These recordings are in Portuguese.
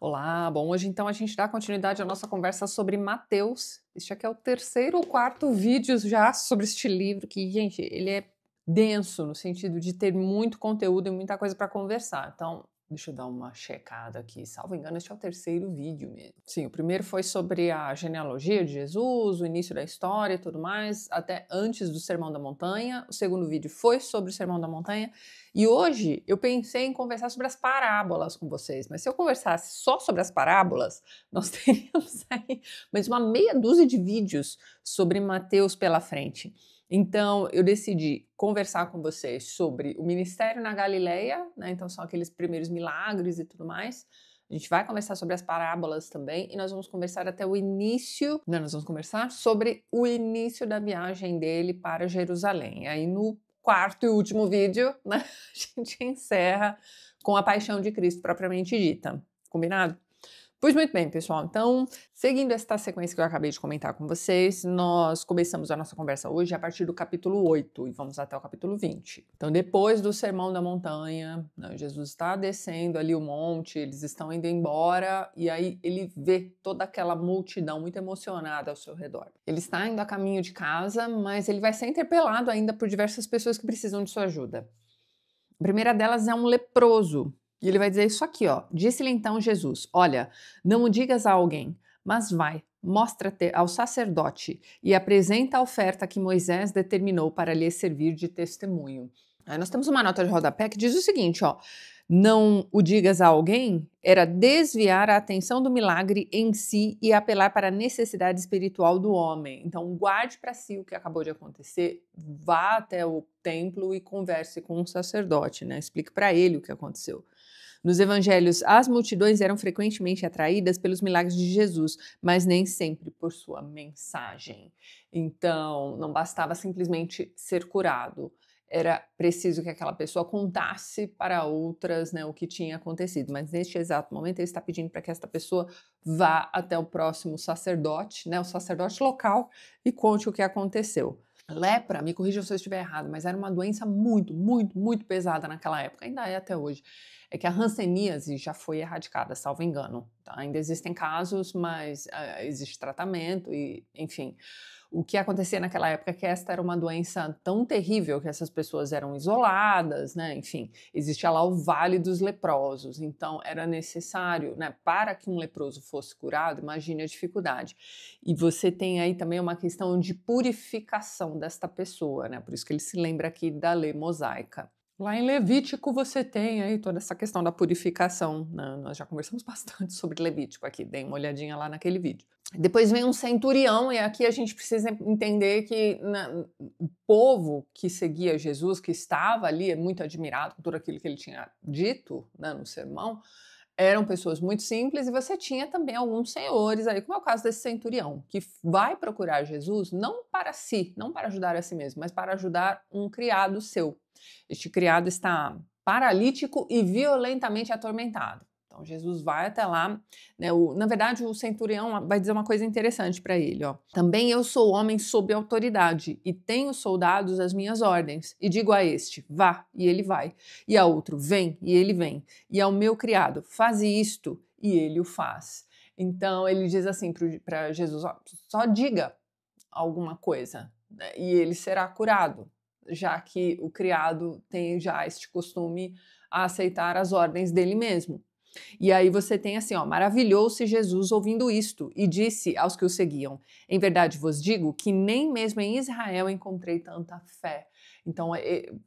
Olá, bom, hoje então a gente dá continuidade à nossa conversa sobre Mateus. Este aqui é o terceiro ou quarto vídeo já sobre este livro, que, gente, ele é denso no sentido de ter muito conteúdo e muita coisa para conversar. Então, deixa eu dar uma checada aqui. Salvo engano, este é o terceiro vídeo mesmo. Sim, o primeiro foi sobre a genealogia de Jesus, o início da história e tudo mais, até antes do Sermão da Montanha. O segundo vídeo foi sobre o Sermão da Montanha. E hoje eu pensei em conversar sobre as parábolas com vocês, mas se eu conversasse só sobre as parábolas, nós teríamos aí mais uma meia dúzia de vídeos sobre Mateus pela frente. Então eu decidi conversar com vocês sobre o ministério na Galileia, né? Então são aqueles primeiros milagres e tudo mais. A gente vai conversar sobre as parábolas também e nós vamos conversar até o início, né? Nós vamos conversar sobre o início da viagem dele para Jerusalém. E aí no quarto e último vídeo, né, a gente encerra com a paixão de Cristo propriamente dita. Combinado? Pois muito bem, pessoal. Então, seguindo esta sequência que eu acabei de comentar com vocês, nós começamos a nossa conversa hoje a partir do capítulo 8 e vamos até o capítulo 20. Então, depois do Sermão da Montanha, né, Jesus está descendo ali o monte, eles estão indo embora e aí ele vê toda aquela multidão muito emocionada ao seu redor. Ele está indo a caminho de casa, mas ele vai ser interpelado ainda por diversas pessoas que precisam de sua ajuda. A primeira delas é um leproso. E ele vai dizer isso aqui, ó. Disse-lhe então Jesus: olha, não o digas a alguém, mas vai, mostra-te ao sacerdote e apresenta a oferta que Moisés determinou para lhe servir de testemunho. Aí nós temos uma nota de rodapé que diz o seguinte, ó. Não o digas a alguém era desviar a atenção do milagre em si e apelar para a necessidade espiritual do homem. Então, guarde para si o que acabou de acontecer, vá até o templo e converse com o sacerdote, né? Explique para ele o que aconteceu. Nos evangelhos, as multidões eram frequentemente atraídas pelos milagres de Jesus, mas nem sempre por sua mensagem. Então, não bastava simplesmente ser curado. Era preciso que aquela pessoa contasse para outras, né, o que tinha acontecido. Mas neste exato momento ele está pedindo para que esta pessoa vá até o próximo sacerdote, né, o sacerdote local, e conte o que aconteceu. Lepra, me corrija se eu estiver errado, mas era uma doença muito pesada naquela época, ainda é até hoje. É que a hanseníase já foi erradicada, salvo engano. Tá? Ainda existem casos, mas existe tratamento e, enfim. O que acontecia naquela época é que esta era uma doença tão terrível que essas pessoas eram isoladas, né? Enfim, existia lá o Vale dos Leprosos, então era necessário, né, para que um leproso fosse curado, imagine a dificuldade. E você tem aí também uma questão de purificação desta pessoa, né? Por isso que ele se lembra aqui da lei mosaica. Lá em Levítico você tem aí toda essa questão da purificação, né? Nós já conversamos bastante sobre Levítico aqui, dei uma olhadinha lá naquele vídeo. Depois vem um centurião e aqui a gente precisa entender que o povo que seguia Jesus, que estava ali muito admirado por tudo aquilo que ele tinha dito, né, no sermão, eram pessoas muito simples e você tinha também alguns senhores aí, como é o caso desse centurião, que vai procurar Jesus não para si, não para ajudar a si mesmo, mas para ajudar um criado seu. Este criado está paralítico e violentamente atormentado. Então Jesus vai até lá, né, na verdade o centurião vai dizer uma coisa interessante para ele, ó. Também eu sou homem sob autoridade e tenho soldados às minhas ordens e digo a este, vá, e ele vai, e a outro, vem, e ele vem, e ao meu criado, faze isto, e ele o faz. Então ele diz assim para Jesus, ó, só diga alguma coisa, né, e ele será curado, já que o criado tem já este costume a aceitar as ordens dele mesmo. E aí você tem assim, ó, maravilhou-se Jesus ouvindo isto e disse aos que o seguiam, em verdade vos digo que nem mesmo em Israel encontrei tanta fé. Então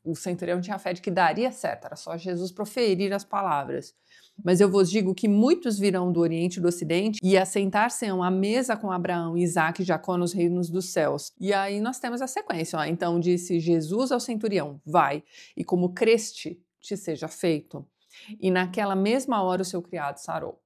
o centurião tinha fé de que daria certo, era só Jesus proferir as palavras. Mas eu vos digo que muitos virão do Oriente e do Ocidente e assentar-se-ão à mesa com Abraão, Isaque e Jacó nos reinos dos céus. E aí nós temos a sequência, ó. Então disse Jesus ao centurião, vai, e como creste, te seja feito. E naquela mesma hora o seu criado sarou.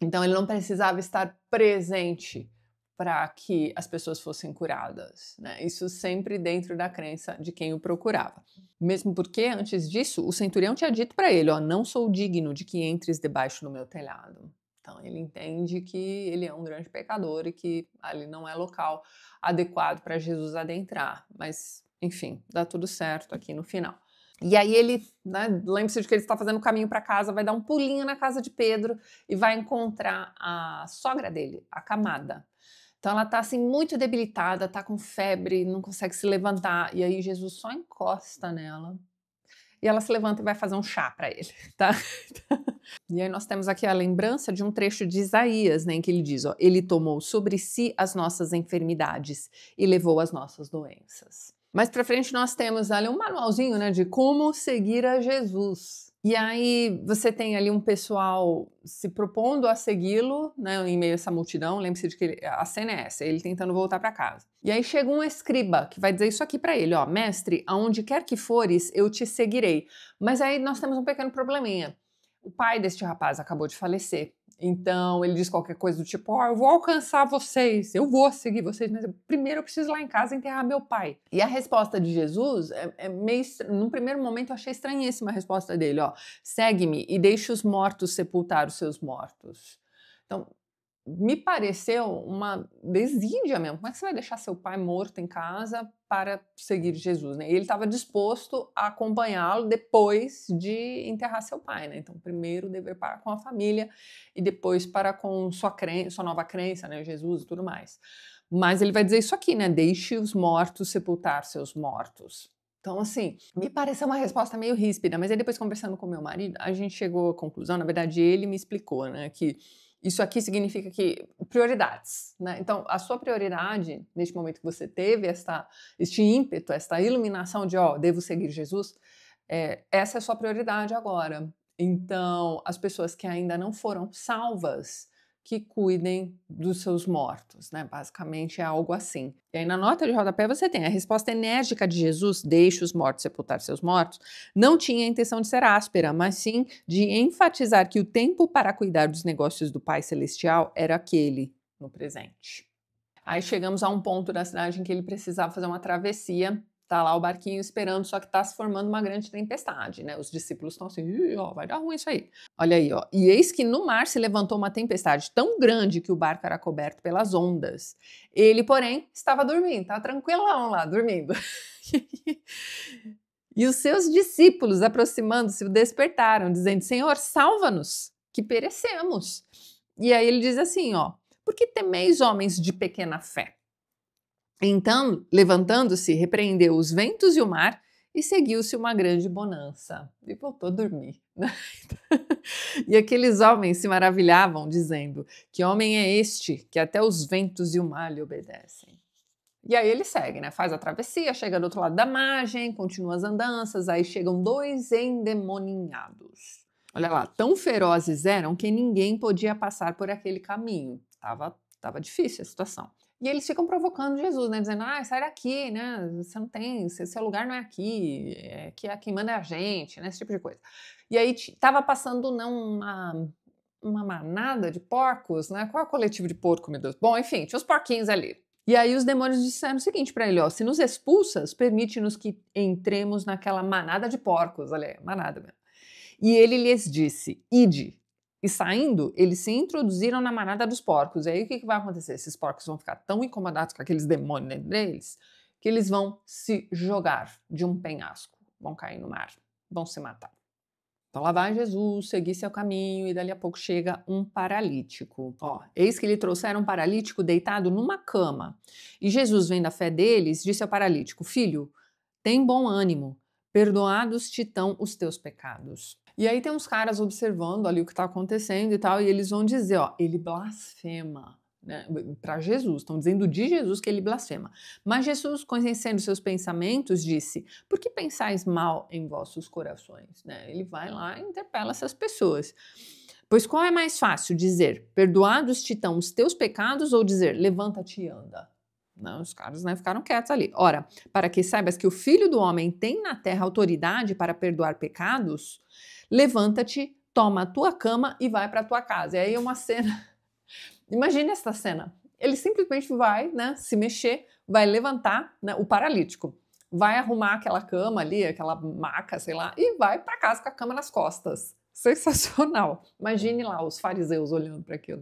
Então ele não precisava estar presente para que as pessoas fossem curadas, né? Isso sempre dentro da crença de quem o procurava. Mesmo porque, antes disso, o centurião tinha dito para ele, ó, não sou digno de que entres debaixo do meu telhado. Então ele entende que ele é um grande pecador e que ali não é local adequado para Jesus adentrar. Mas, enfim, dá tudo certo aqui no final. E aí ele, né, lembre-se de que ele está fazendo o caminho para casa, vai dar um pulinho na casa de Pedro e vai encontrar a sogra dele, a Camada. Então ela está assim muito debilitada, está com febre, não consegue se levantar. E aí Jesus só encosta nela e ela se levanta e vai fazer um chá para ele, tá? E aí nós temos aqui a lembrança de um trecho de Isaías, né, em que ele diz, ó, ele tomou sobre si as nossas enfermidades e levou as nossas doenças. Mais para frente nós temos ali um manualzinho, né, de como seguir a Jesus. E aí você tem ali um pessoal se propondo a segui-lo, né, em meio a essa multidão. Lembre-se de que a cena é essa, ele tentando voltar para casa. E aí chega um escriba que vai dizer isso aqui para ele, ó, mestre, aonde quer que fores, eu te seguirei. Mas aí nós temos um pequeno probleminha. O pai deste rapaz acabou de falecer. Então ele diz qualquer coisa do tipo, eu vou alcançar vocês, eu vou seguir vocês, mas primeiro eu preciso ir lá em casa enterrar meu pai. E a resposta de Jesus é meio... Num primeiro momento eu achei estranhíssima a resposta dele, ó, segue-me e deixe os mortos sepultar os seus mortos. Então, me pareceu uma desídia mesmo. Como é que você vai deixar seu pai morto em casa para seguir Jesus, né? E ele estava disposto a acompanhá-lo depois de enterrar seu pai, né? Então, primeiro dever para com a família e depois para com sua nova crença, né? Jesus e tudo mais. Mas ele vai dizer isso aqui, né? Deixe os mortos sepultar seus mortos. Então, assim, me pareceu uma resposta meio ríspida, mas aí depois conversando com meu marido, a gente chegou à conclusão, na verdade ele me explicou, né, que isso aqui significa que prioridades, né? Então, a sua prioridade, neste momento que você teve este ímpeto, esta iluminação de, ó, devo seguir Jesus, essa é a sua prioridade agora. Então, as pessoas que ainda não foram salvas, que cuidem dos seus mortos, né? Basicamente é algo assim. E aí na nota de rodapé você tem a resposta enérgica de Jesus, deixe os mortos sepultar seus mortos, não tinha a intenção de ser áspera, mas sim de enfatizar que o tempo para cuidar dos negócios do Pai Celestial era aquele, no presente. Aí chegamos a um ponto da cidade em que ele precisava fazer uma travessia. Tá lá o barquinho esperando, só que tá se formando uma grande tempestade, né? Os discípulos estão assim, ó, vai dar ruim isso aí. Olha aí, ó. E eis que no mar se levantou uma tempestade tão grande que o barco era coberto pelas ondas. Ele, porém, estava dormindo, tá tranquilão lá, dormindo. E os seus discípulos, aproximando-se, o despertaram, dizendo, Senhor, salva-nos, que perecemos. E aí ele diz assim, ó, por que temeis, homens de pequena fé? Então, levantando-se, repreendeu os ventos e o mar e seguiu-se uma grande bonança. E voltou a dormir. E aqueles homens se maravilhavam, dizendo, que homem é este que até os ventos e o mar lhe obedecem? E aí ele segue, né? Faz a travessia, chega do outro lado da margem, continua as andanças, aí chegam dois endemoninhados. Olha lá, tão ferozes eram que ninguém podia passar por aquele caminho. Tava difícil a situação. E eles ficam provocando Jesus, né? Dizendo, sai daqui, né? Você não tem, seu lugar não é aqui, quem manda é a gente, né? Esse tipo de coisa. E aí tava passando uma manada de porcos, né? Qual é o coletivo de porco, meu Deus? Bom, enfim, tinha os porquinhos ali. E aí os demônios disseram o seguinte para ele, ó, se nos expulsas, permite-nos que entremos naquela manada de porcos, olha aí, manada mesmo. E ele lhes disse, ide. E saindo, eles se introduziram na manada dos porcos. E aí o que vai acontecer? Esses porcos vão ficar tão incomodados com aqueles demônios dentro deles que eles vão se jogar de um penhasco, vão cair no mar, vão se matar. Então lá vai Jesus, seguir seu caminho e dali a pouco chega um paralítico. Ó, eis que lhe trouxeram um paralítico deitado numa cama. E Jesus, vendo a fé deles, disse ao paralítico, filho, tem bom ânimo, perdoados te estão os teus pecados. E aí tem uns caras observando ali o que está acontecendo e tal, e eles vão dizer, ó, ele blasfema, né, para Jesus, estão dizendo de Jesus que ele blasfema. Mas Jesus, conhecendo seus pensamentos, disse, por que pensais mal em vossos corações? Né? Ele vai lá e interpela essas pessoas. Pois qual é mais fácil, dizer, perdoados te estão os teus pecados, ou dizer, levanta-te e anda? Não, os caras, né, ficaram quietos ali. Ora, para que saibas que o Filho do Homem tem na terra autoridade para perdoar pecados, levanta-te, toma a tua cama e vai para a tua casa. E aí uma cena... Imagine essa cena. Ele simplesmente vai, né, se mexer, vai levantar, né, o paralítico, vai arrumar aquela cama ali, aquela maca, sei lá, e vai para casa com a cama nas costas. Sensacional. Imagine lá os fariseus olhando para aquilo.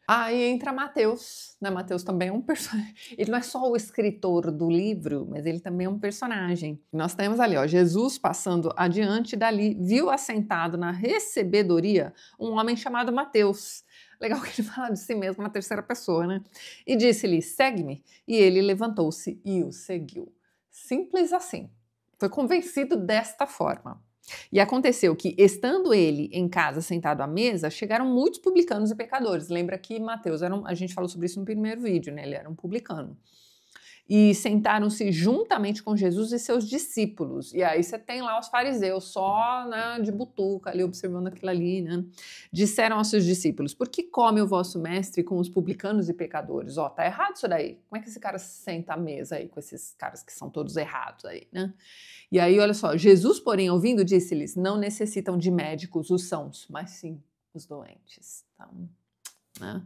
Aí entra Mateus, né? Mateus também é um personagem. Ele não é só o escritor do livro, mas ele também é um personagem. Nós temos ali, ó, Jesus passando adiante dali, viu assentado na recebedoria um homem chamado Mateus. Legal que ele fala de si mesmo na terceira pessoa, né? E disse-lhe, segue-me. E ele levantou-se e o seguiu. Simples assim. Foi convencido desta forma. E aconteceu que, estando ele em casa sentado à mesa, chegaram muitos publicanos e pecadores. Lembra que Mateus a gente falou sobre isso no primeiro vídeo, né? Ele era um publicano. E sentaram-se juntamente com Jesus e seus discípulos. E aí você tem lá os fariseus, só, né, de butuca ali, observando aquilo ali, né? Disseram aos seus discípulos, por que come o vosso mestre com os publicanos e pecadores? Ó, tá errado isso daí. Como é que esse cara se senta à mesa aí com esses caras que são todos errados aí, né? E aí, olha só, Jesus, porém, ouvindo, disse-lhes, não necessitam de médicos os sãos, mas sim os doentes. Então, né?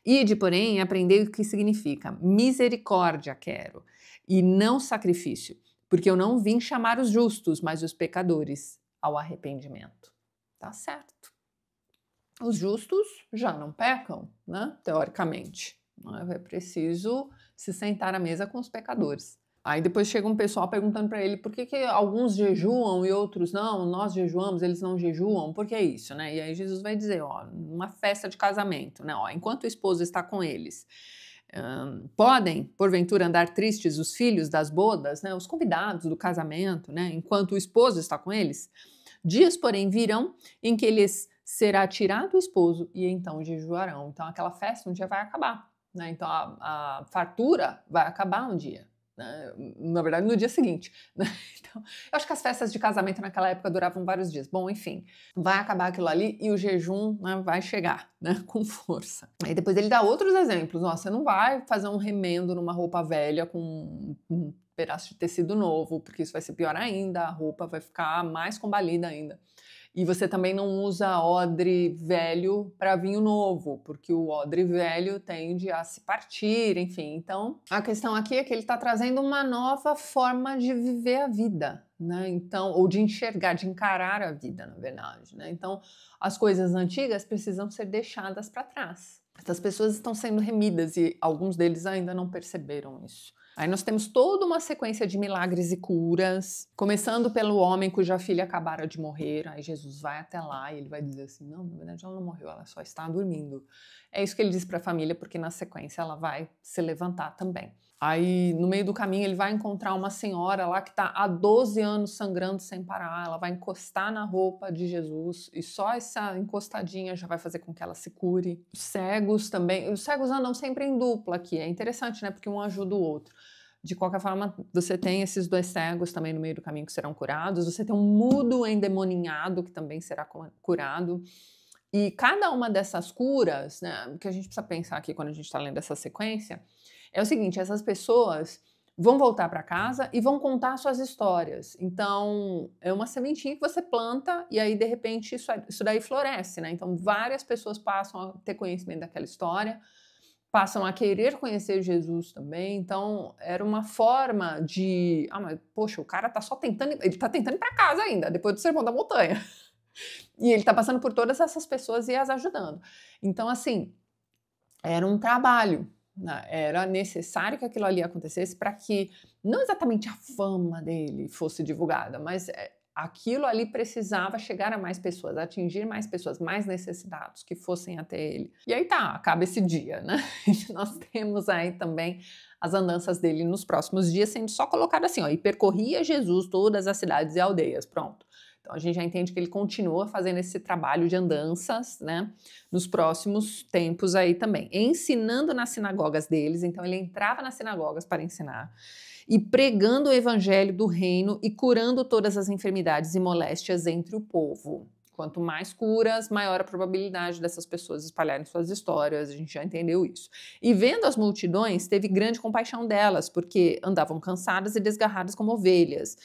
Ide, porém, aprendei o que significa misericórdia quero, e não sacrifício, porque eu não vim chamar os justos, mas os pecadores ao arrependimento. Tá certo. Os justos já não pecam, né? Teoricamente. É preciso se sentar à mesa com os pecadores. Aí depois chega um pessoal perguntando para ele por que alguns jejuam e outros não, nós jejuamos, eles não jejuam, por que isso, né? E aí Jesus vai dizer, ó, uma festa de casamento, né? Ó, enquanto o esposo está com eles, podem, porventura, andar tristes os filhos das bodas, né? Os convidados do casamento, né? Enquanto o esposo está com eles? Dias, porém, virão em que lhes será tirado o esposo e então jejuarão. Então aquela festa um dia vai acabar, né? Então a fartura vai acabar um dia. Na verdade, no dia seguinte. Né? Então, eu acho que as festas de casamento naquela época duravam vários dias. Bom, enfim, vai acabar aquilo ali e o jejum, né, vai chegar, né, com força. Aí depois ele dá outros exemplos. Ó, você não vai fazer um remendo numa roupa velha com um pedaço de tecido novo, porque isso vai ser pior ainda, a roupa vai ficar mais combalida ainda. E você também não usa odre velho para vinho novo, porque o odre velho tende a se partir, enfim. Então, a questão aqui é que ele está trazendo uma nova forma de viver a vida, né? Então, ou de enxergar, de encarar a vida, na verdade, né? Então, as coisas antigas precisam ser deixadas para trás. Essas pessoas estão sendo remidas e alguns deles ainda não perceberam isso. Aí nós temos toda uma sequência de milagres e curas, começando pelo homem cuja filha acabara de morrer. Aí Jesus vai até lá e ele vai dizer assim, não, na verdade ela não morreu, ela só está dormindo. É isso que ele diz para a família, porque na sequência ela vai se levantar também. Aí no meio do caminho ele vai encontrar uma senhora lá que está há 12 anos sangrando sem parar, ela vai encostar na roupa de Jesus e só essa encostadinha já vai fazer com que ela se cure. Os cegos também, os cegos andam sempre em dupla aqui, é interessante, né, porque um ajuda o outro. De qualquer forma, você tem esses dois cegos também no meio do caminho que serão curados, você tem um mudo endemoninhado que também será curado. E cada uma dessas curas, né, que a gente precisa pensar aqui quando a gente está lendo essa sequência, é o seguinte, essas pessoas vão voltar para casa e vão contar suas histórias. Então, é uma sementinha que você planta e aí, de repente, isso daí floresce, né? Então, várias pessoas passam a ter conhecimento daquela história, passam a querer conhecer Jesus também. Então, era uma forma de... Ah, mas, poxa, o cara tá só tentando... Ele tá tentando ir para casa ainda, depois do Sermão da Montanha. E ele tá passando por todas essas pessoas e as ajudando. Então, assim, era um trabalho. Era necessário que aquilo ali acontecesse para que, não exatamente a fama dele fosse divulgada, mas aquilo ali precisava chegar a mais pessoas, atingir mais pessoas, mais necessitados que fossem até ele. E aí tá, acaba esse dia, né? E nós temos aí também as andanças dele nos próximos dias sendo só colocado assim, ó, e percorria Jesus todas as cidades e aldeias, pronto. Então, a gente já entende que ele continua fazendo esse trabalho de andanças, né, nos próximos tempos aí também, ensinando nas sinagogas deles. Então, ele entrava nas sinagogas para ensinar e pregando o evangelho do reino e curando todas as enfermidades e moléstias entre o povo. Quanto mais curas, maior a probabilidade dessas pessoas espalharem suas histórias, a gente já entendeu isso. E vendo as multidões, teve grande compaixão delas, porque andavam cansadas e desgarradas como ovelhas.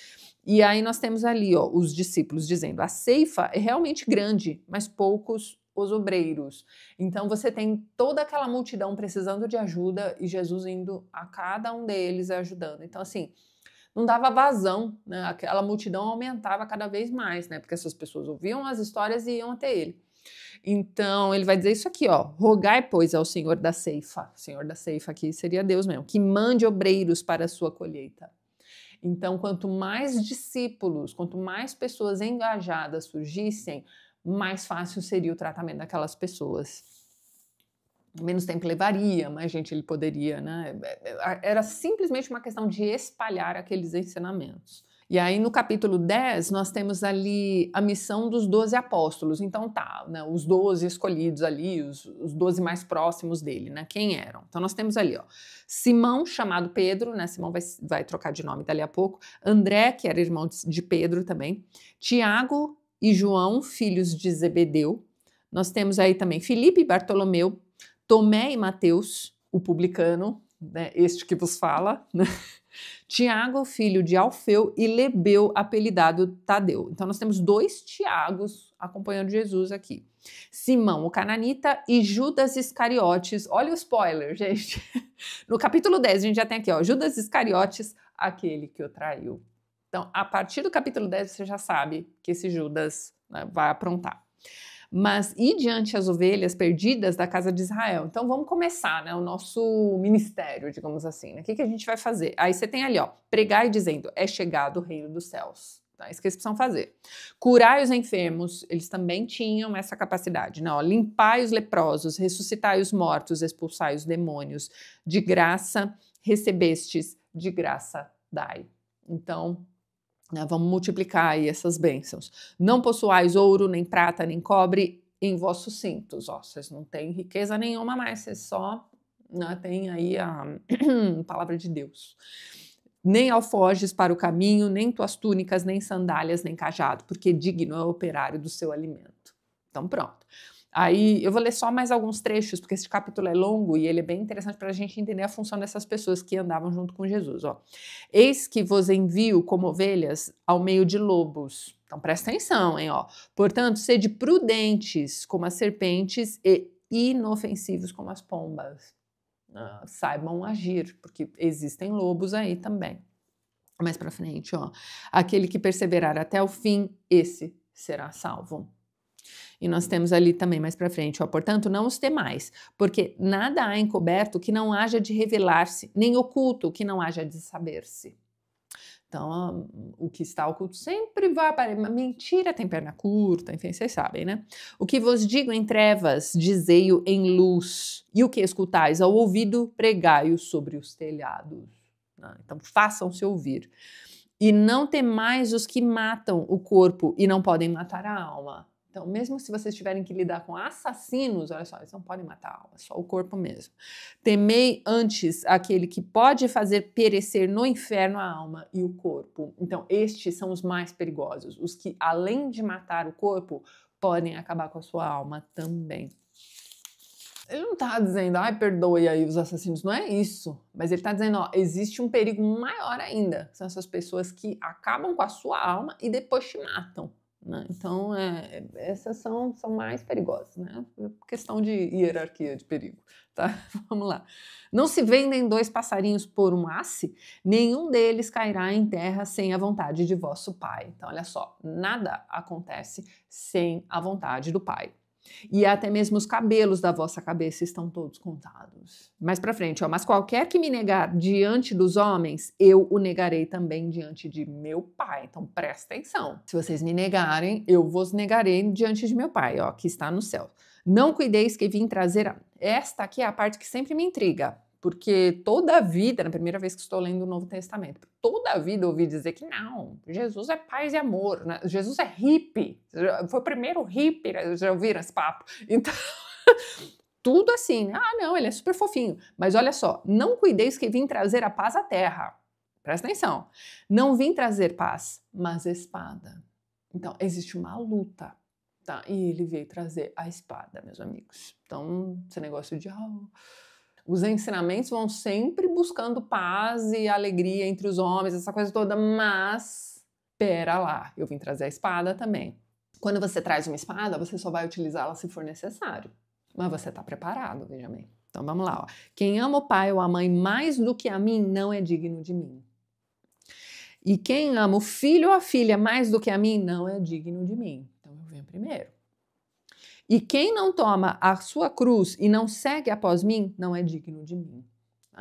E aí nós temos ali, ó, os discípulos dizendo, a ceifa é realmente grande, mas poucos os obreiros. Então você tem toda aquela multidão precisando de ajuda e Jesus indo a cada um deles ajudando. Então assim, não dava vazão, né? Aquela multidão aumentava cada vez mais, né? Porque essas pessoas ouviam as histórias e iam até ele. Então, ele vai dizer isso aqui, ó: rogai, pois, ao Senhor da ceifa. O Senhor da ceifa aqui seria Deus mesmo, que mande obreiros para a sua colheita. Então, quanto mais discípulos, quanto mais pessoas engajadas surgissem, mais fácil seria o tratamento daquelas pessoas. Menos tempo levaria, mais gente ele poderia, né? Era simplesmente uma questão de espalhar aqueles ensinamentos. E aí, no capítulo 10, nós temos ali a missão dos 12 apóstolos. Então tá, né, os 12 escolhidos ali, os 12 mais próximos dele, né? Quem eram? Então nós temos ali, ó, Simão, chamado Pedro, né? Simão vai trocar de nome dali a pouco. André, que era irmão de Pedro também. Tiago e João, filhos de Zebedeu. Nós temos aí também Filipe e Bartolomeu, Tomé e Mateus, o publicano, né, este que vos fala, né? Tiago, filho de Alfeu, e Lebeu, apelidado Tadeu. Então nós temos 2 Tiagos acompanhando Jesus aqui. Simão, o cananita, e Judas Iscariotes. Olha o spoiler, gente. No capítulo 10 a gente já tem aqui, ó, Judas Iscariotes, aquele que o traiu. Então, a partir do capítulo 10 você já sabe que esse Judas, né, vai aprontar. Mas e diante as ovelhas perdidas da casa de Israel? Então vamos começar, né, o nosso ministério, digamos assim, né? O que a gente vai fazer? Aí você tem ali, ó, pregai dizendo, é chegado o reino dos céus. Tá? Isso que eles precisam fazer. Curai os enfermos, eles também tinham essa capacidade, né? Ó, limpai os leprosos, ressuscitai os mortos, expulsai os demônios. De graça recebestes, de graça dai. Então, né, vamos multiplicar aí essas bênçãos. Não possuais ouro, nem prata, nem cobre em vossos cintos. Ó, vocês não têm riqueza nenhuma mais, vocês só, né, têm aí a palavra de Deus. Nem alforjes para o caminho, nem tuas túnicas, nem sandálias, nem cajado, porque digno é o operário do seu alimento. Então pronto. Aí eu vou ler só mais alguns trechos, porque esse capítulo é longo e ele é bem interessante para a gente entender a função dessas pessoas que andavam junto com Jesus. Ó. Eis que vos envio como ovelhas ao meio de lobos. Então presta atenção, hein? Ó. Portanto, sede prudentes como as serpentes e inofensivos como as pombas. Saibam agir, porque existem lobos aí também. Mais para frente, ó. Aquele que perseverar até o fim, esse será salvo. E nós temos ali também mais para frente, ó, portanto, não os temais, porque nada há encoberto que não haja de revelar-se, nem oculto que não haja de saber-se. Então, o que está oculto sempre vai aparecer. Mentira tem perna curta, enfim, vocês sabem, né? O que vos digo em trevas, dizei-o em luz. E o que escutais ao ouvido, pregai-o sobre os telhados. Então, façam-se ouvir. E não temais os que matam o corpo e não podem matar a alma. Então, mesmo se vocês tiverem que lidar com assassinos, olha só, eles não podem matar a alma, é só o corpo mesmo. Temei antes aquele que pode fazer perecer no inferno a alma e o corpo. Então, estes são os mais perigosos, os que, além de matar o corpo, podem acabar com a sua alma também. Ele não está dizendo, ai, perdoe aí os assassinos, não é isso. Mas ele está dizendo, ó, existe um perigo maior ainda. São essas pessoas que acabam com a sua alma e depois te matam. Né? Então, essas são mais perigosas, né? Questão de hierarquia de perigo, tá? Vamos lá. Não se vendem 2 passarinhos por um asse, nenhum deles cairá em terra sem a vontade de vosso Pai. Então, olha só, nada acontece sem a vontade do Pai. E até mesmo os cabelos da vossa cabeça estão todos contados. Mais para frente, ó, mas qualquer que me negar diante dos homens, eu o negarei também diante de meu Pai. Então presta atenção. Se vocês me negarem, eu vos negarei diante de meu Pai, ó, que está no céu. Não cuideis que vim trazer. Esta aqui é a parte que sempre me intriga. Porque toda a vida, na primeira vez que estou lendo o Novo Testamento, toda a vida eu ouvi dizer que não, Jesus é paz e amor, né? Jesus é hippie, foi o primeiro hippie, já ouviram esse papo? Então, tudo assim, não, ele é super fofinho, mas olha só, não cuideis que vim trazer a paz à terra, presta atenção, não vim trazer paz, mas espada. Então, existe uma luta, tá? E ele veio trazer a espada, meus amigos. Então, esse negócio de... Os ensinamentos vão sempre buscando paz e alegria entre os homens, essa coisa toda, mas pera lá, eu vim trazer a espada também. Quando você traz uma espada, você só vai utilizá-la se for necessário, mas você está preparado, veja bem. Então vamos lá, ó. Quem ama o pai ou a mãe mais do que a mim não é digno de mim. E quem ama o filho ou a filha mais do que a mim, não é digno de mim. Então eu venho primeiro. E quem não toma a sua cruz e não segue após mim, não é digno de mim.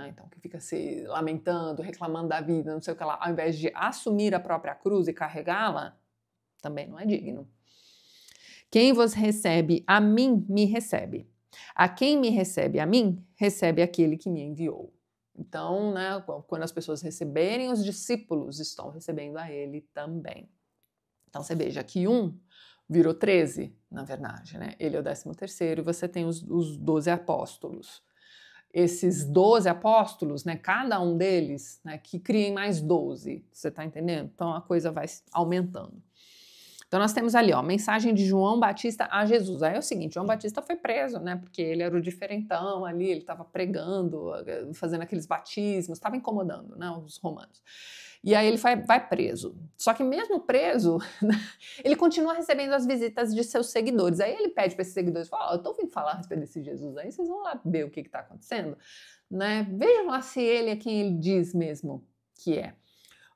Então, que fica se lamentando, reclamando da vida, não sei o que lá, ao invés de assumir a própria cruz e carregá-la, também não é digno. Quem vos recebe a mim, me recebe. A quem me recebe a mim, recebe aquele que me enviou. Então, né, quando as pessoas receberem os discípulos, estão recebendo a ele também. Então, você veja que virou 13, na verdade, né? Ele é o 13º e você tem os 12 apóstolos. Esses 12 apóstolos, né, cada um deles, né, que criem mais 12, você está entendendo? Então, a coisa vai aumentando. Então, nós temos ali, ó, mensagem de João Batista a Jesus. Aí é o seguinte, João Batista foi preso, né, porque ele era o diferentão ali, ele estava pregando, fazendo aqueles batismos, estava incomodando, né, os romanos. E aí ele vai preso. Só que mesmo preso, ele continua recebendo as visitas de seus seguidores. Aí ele pede para esses seguidores, fala, eu estou vindo falar a respeito desse Jesus aí, vocês vão lá ver o que está acontecendo, né? Vejam lá se ele é quem ele diz mesmo que é.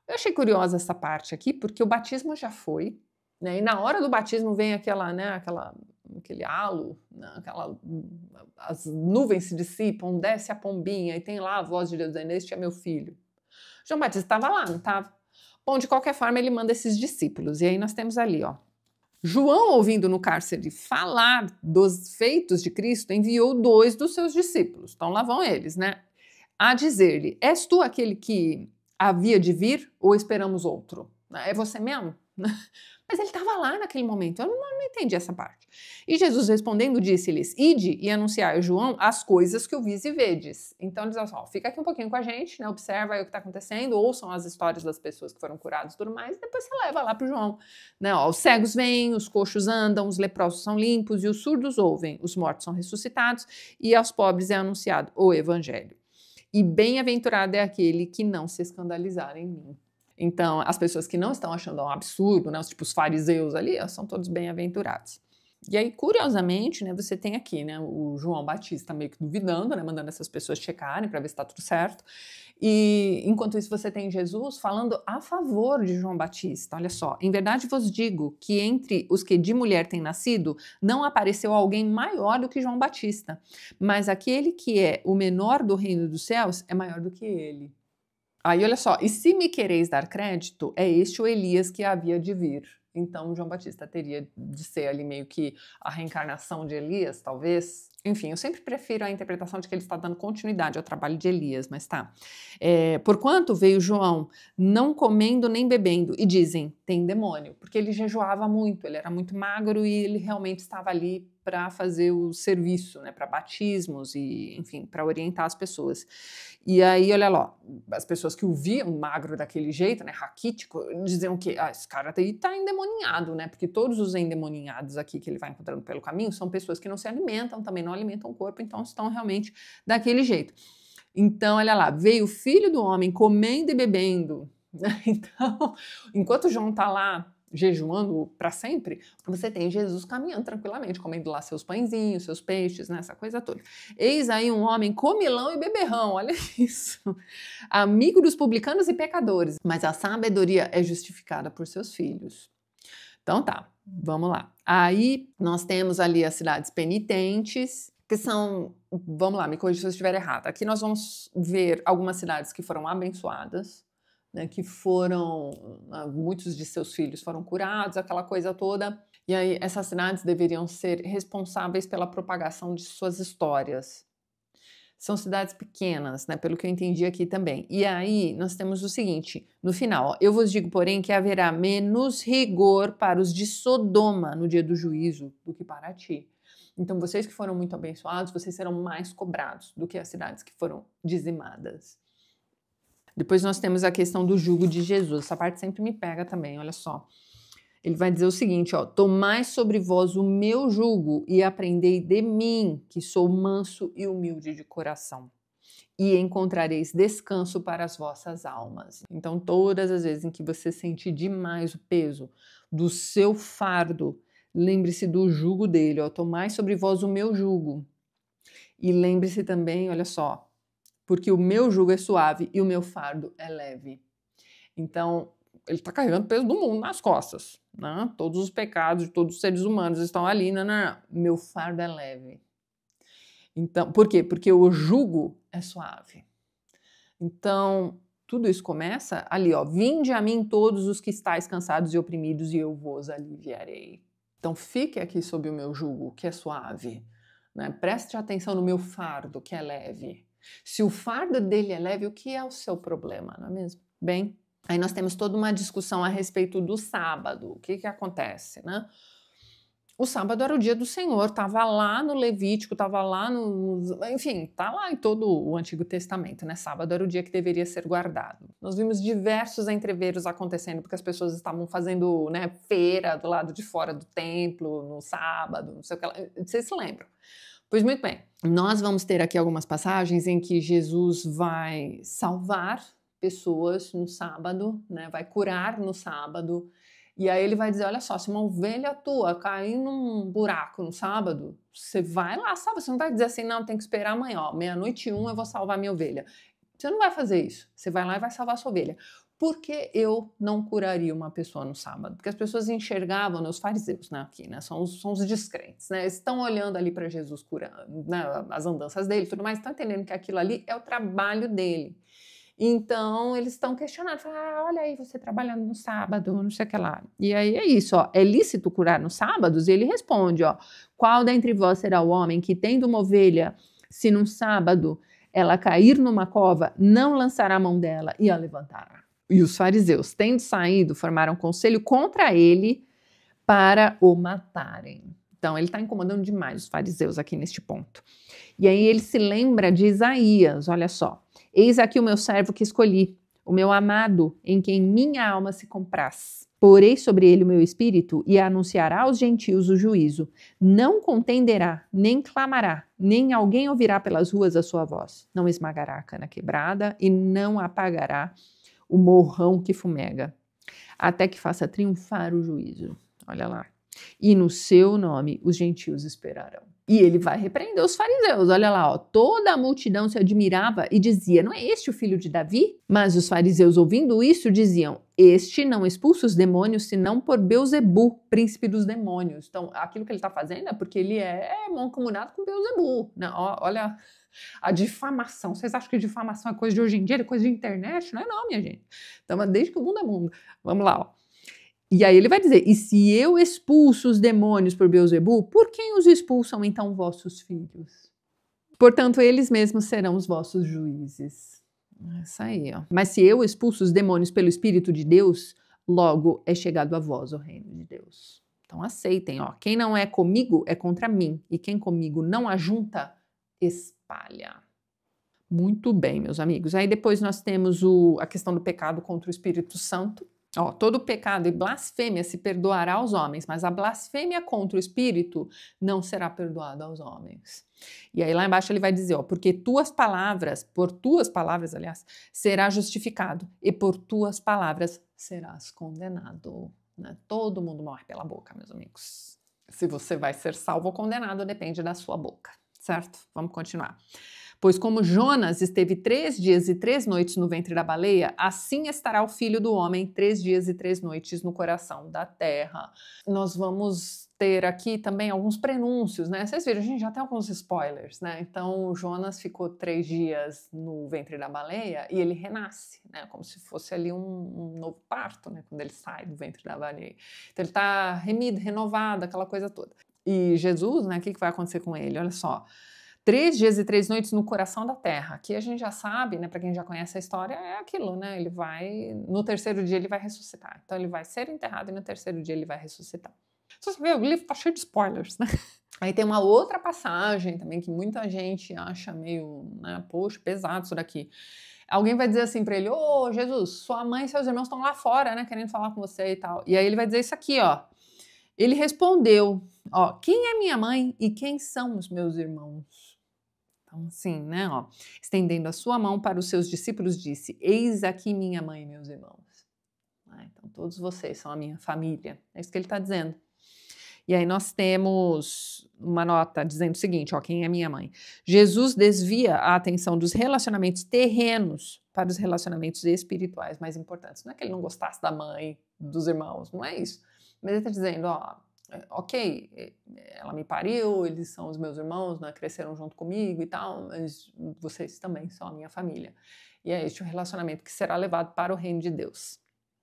Eu achei curiosa essa parte aqui, porque o batismo já foi, né? E na hora do batismo vem aquele halo, né? As nuvens se dissipam, desce a pombinha e tem lá a voz de Deus dizendo, este é meu filho. João Batista estava lá, não estava? Bom, de qualquer forma, ele manda esses discípulos. E aí nós temos ali, ó. João, ouvindo no cárcere falar dos feitos de Cristo, enviou 2 dos seus discípulos. Então lá vão eles, né? A dizer-lhe, és tu aquele que havia de vir ou esperamos outro? É você mesmo? Mas ele estava lá naquele momento, eu não entendi essa parte. E Jesus respondendo disse-lhes, ide e anunciai a João as coisas que ouvis e vedes. Então ele diz assim, ó, fica aqui um pouquinho com a gente, né, observa aí o que está acontecendo, ouçam as histórias das pessoas que foram curadas e tudo mais, e depois você leva lá para o João. Né, ó, os cegos vêm, os coxos andam, os leprosos são limpos e os surdos ouvem, os mortos são ressuscitados e aos pobres é anunciado o evangelho. E bem-aventurado é aquele que não se escandalizar em mim. Então, as pessoas que não estão achando um absurdo, né, os fariseus ali, são todos bem-aventurados. E aí, curiosamente, né, você tem aqui, né, o João Batista meio que duvidando, né, mandando essas pessoas checarem para ver se está tudo certo. E enquanto isso, você tem Jesus falando a favor de João Batista. Olha só, em verdade vos digo que entre os que de mulher têm nascido, não apareceu alguém maior do que João Batista, mas aquele que é o menor do reino dos céus é maior do que ele. Aí, olha só, e se me quereis dar crédito, é este o Elias que havia de vir. Então, João Batista teria de ser ali meio que a reencarnação de Elias, talvez. Enfim, eu sempre prefiro a interpretação de que ele está dando continuidade ao trabalho de Elias, mas tá. Porquanto veio João não comendo nem bebendo, e dizem, tem demônio, porque ele jejuava muito, ele era muito magro e ele realmente estava ali para fazer o serviço, né, para batismos e, enfim, para orientar as pessoas. E aí, olha lá, as pessoas que o viam magro daquele jeito, né, raquítico, diziam que esse cara aí tá endemoninhado, né, porque todos os endemoninhados aqui que ele vai encontrando pelo caminho são pessoas que não se alimentam, também não alimentam o corpo, então estão realmente daquele jeito. Então, olha lá, veio o filho do homem comendo e bebendo. Então, enquanto João tá lá jejuando para sempre, você tem Jesus caminhando tranquilamente, comendo lá seus pãezinhos, seus peixes, né, essa coisa toda. Eis aí um homem comilão e beberrão, olha isso, amigo dos publicanos e pecadores, mas a sabedoria é justificada por seus filhos. Então tá, vamos lá. Aí nós temos ali as cidades penitentes, que são, vamos lá, me corrija se eu estiver errada. Aqui nós vamos ver algumas cidades que foram abençoadas, né, que muitos de seus filhos foram curados, aquela coisa toda. E aí essas cidades deveriam ser responsáveis pela propagação de suas histórias. São cidades pequenas, né, pelo que eu entendi aqui também. E aí nós temos o seguinte, no final, ó, eu vos digo, porém, que haverá menos rigor para os de Sodoma no dia do juízo do que para ti. Então vocês que foram muito abençoados, vocês serão mais cobrados do que as cidades que foram dizimadas. Depois nós temos a questão do jugo de Jesus. Essa parte sempre me pega também, olha só. Ele vai dizer o seguinte, ó, tomai sobre vós o meu jugo e aprendei de mim, que sou manso e humilde de coração, e encontrareis descanso para as vossas almas. Então, todas as vezes em que você sentir demais o peso do seu fardo, lembre-se do jugo dele, ó, tomai sobre vós o meu jugo. E lembre-se também, olha só, porque o meu jugo é suave e o meu fardo é leve. Então, ele está carregando o peso do mundo nas costas, né? Todos os pecados de todos os seres humanos estão ali, não. Meu fardo é leve. Então, por quê? Porque o jugo é suave. Então, tudo isso começa ali, ó. Vinde a mim todos os que estáis cansados e oprimidos, e eu vos aliviarei. Então, fique aqui sob o meu jugo, que é suave. Né? Preste atenção no meu fardo, que é leve. Se o fardo dele é leve, o que é o seu problema, não é mesmo? Bem, aí nós temos toda uma discussão a respeito do sábado. O que acontece, né? O sábado era o dia do Senhor, estava lá no Levítico, estava lá enfim, está lá em todo o Antigo Testamento, né? Sábado era o dia que deveria ser guardado. Nós vimos diversos entreveros acontecendo, porque as pessoas estavam fazendo, né, feira do lado de fora do templo, no sábado, não sei o que lá. Vocês se lembram? Pois muito bem, nós vamos ter aqui algumas passagens em que Jesus vai salvar pessoas no sábado, né? Vai curar no sábado. E aí ele vai dizer, olha só, se uma ovelha tua cair num buraco no sábado, você vai lá, salva. Você não vai dizer assim, não, tem que esperar amanhã, ó, 00:01 eu vou salvar minha ovelha. Você não vai fazer isso. Você vai lá e vai salvar a sua ovelha. Por que eu não curaria uma pessoa no sábado? Porque as pessoas enxergavam, né, os fariseus, né, aqui, né, são os descrentes, né, eles estão olhando ali para Jesus curando, né, as andanças dele e tudo mais, estão entendendo que aquilo ali é o trabalho dele. Então, eles estão questionando, falam, olha aí, você trabalhando no sábado, não sei o que lá. E aí é isso, ó, é lícito curar nos sábados? E ele responde, ó, qual dentre vós será o homem que, tendo uma ovelha, se num sábado ela cair numa cova, não lançará a mão dela e a levantará? E os fariseus, tendo saído, formaram conselho contra ele para o matarem. Então, ele está incomodando demais os fariseus aqui neste ponto. E aí ele se lembra de Isaías, olha só. Eis aqui o meu servo que escolhi, o meu amado, em quem minha alma se compraz. Porei sobre ele o meu espírito e anunciará aos gentios o juízo. Não contenderá, nem clamará, nem alguém ouvirá pelas ruas a sua voz. Não esmagará a cana quebrada e não apagará o morrão que fumega, até que faça triunfar o juízo. Olha lá. E no seu nome os gentios esperarão. E ele vai repreender os fariseus. Olha lá, ó, toda a multidão se admirava e dizia, não é este o filho de Davi? Mas os fariseus, ouvindo isso, diziam, este não expulsa os demônios, senão por Beuzebu, príncipe dos demônios. Então, aquilo que ele está fazendo é porque ele é mancomunado com Beuzebu. Né? Olha a difamação. Vocês acham que difamação é coisa de hoje em dia, é coisa de internet? Não é não, minha gente. Então, desde que o mundo é mundo. Vamos lá, ó. E aí ele vai dizer, e se eu expulso os demônios por Beuzebu, por quem os expulsam então vossos filhos? Portanto, eles mesmos serão os vossos juízes. Isso aí, ó. Mas se eu expulso os demônios pelo Espírito de Deus, logo é chegado a vós o reino de Deus. Então aceitem, ó. Quem não é comigo é contra mim, e quem comigo não ajunta, espalha. Muito bem, meus amigos. Aí depois nós temos a questão do pecado contra o Espírito Santo. Ó, todo pecado e blasfêmia se perdoará aos homens, mas a blasfêmia contra o Espírito não será perdoada aos homens. E aí lá embaixo ele vai dizer, ó, porque por tuas palavras, aliás, serás justificado, e por tuas palavras serás condenado. Né? Todo mundo morre pela boca, meus amigos. Se você vai ser salvo ou condenado, depende da sua boca, certo? Vamos continuar. Pois como Jonas esteve 3 dias e 3 noites no ventre da baleia, assim estará o Filho do Homem 3 dias e 3 noites no coração da terra. Nós vamos ter aqui também alguns prenúncios, né? Vocês viram, a gente já tem alguns spoilers, né? Então, Jonas ficou 3 dias no ventre da baleia e ele renasce, né? Como se fosse ali um novo parto, né? Quando ele sai do ventre da baleia. Então, ele está remido, renovado, aquela coisa toda. E Jesus, né? O que vai acontecer com ele? Olha só. 3 dias e 3 noites no coração da terra. Aqui a gente já sabe, né, para quem já conhece a história, é aquilo, né? Ele vai, no terceiro dia ele vai ressuscitar. Então ele vai ser enterrado e no terceiro dia ele vai ressuscitar. Você vê, o livro tá cheio de spoilers, né? Aí tem uma outra passagem também que muita gente acha meio, né, poxa, pesado isso daqui. Alguém vai dizer assim para ele, ô Jesus, sua mãe e seus irmãos estão lá fora, né, querendo falar com você e tal. E aí ele vai dizer isso aqui, ó. Ele respondeu, ó, quem é minha mãe e quem são os meus irmãos? Então, assim, né, ó, estendendo a sua mão para os seus discípulos, disse, eis aqui minha mãe e meus irmãos. Então, todos vocês são a minha família. É isso que ele está dizendo. E aí nós temos uma nota dizendo o seguinte, ó, quem é minha mãe? Jesus desvia a atenção dos relacionamentos terrenos para os relacionamentos espirituais mais importantes. Não é que ele não gostasse da mãe, dos irmãos, não é isso. Mas ele está dizendo, ó, ok, ela me pariu, eles são os meus irmãos, né, cresceram junto comigo e tal, mas vocês também são a minha família. E é este o relacionamento que será levado para o reino de Deus.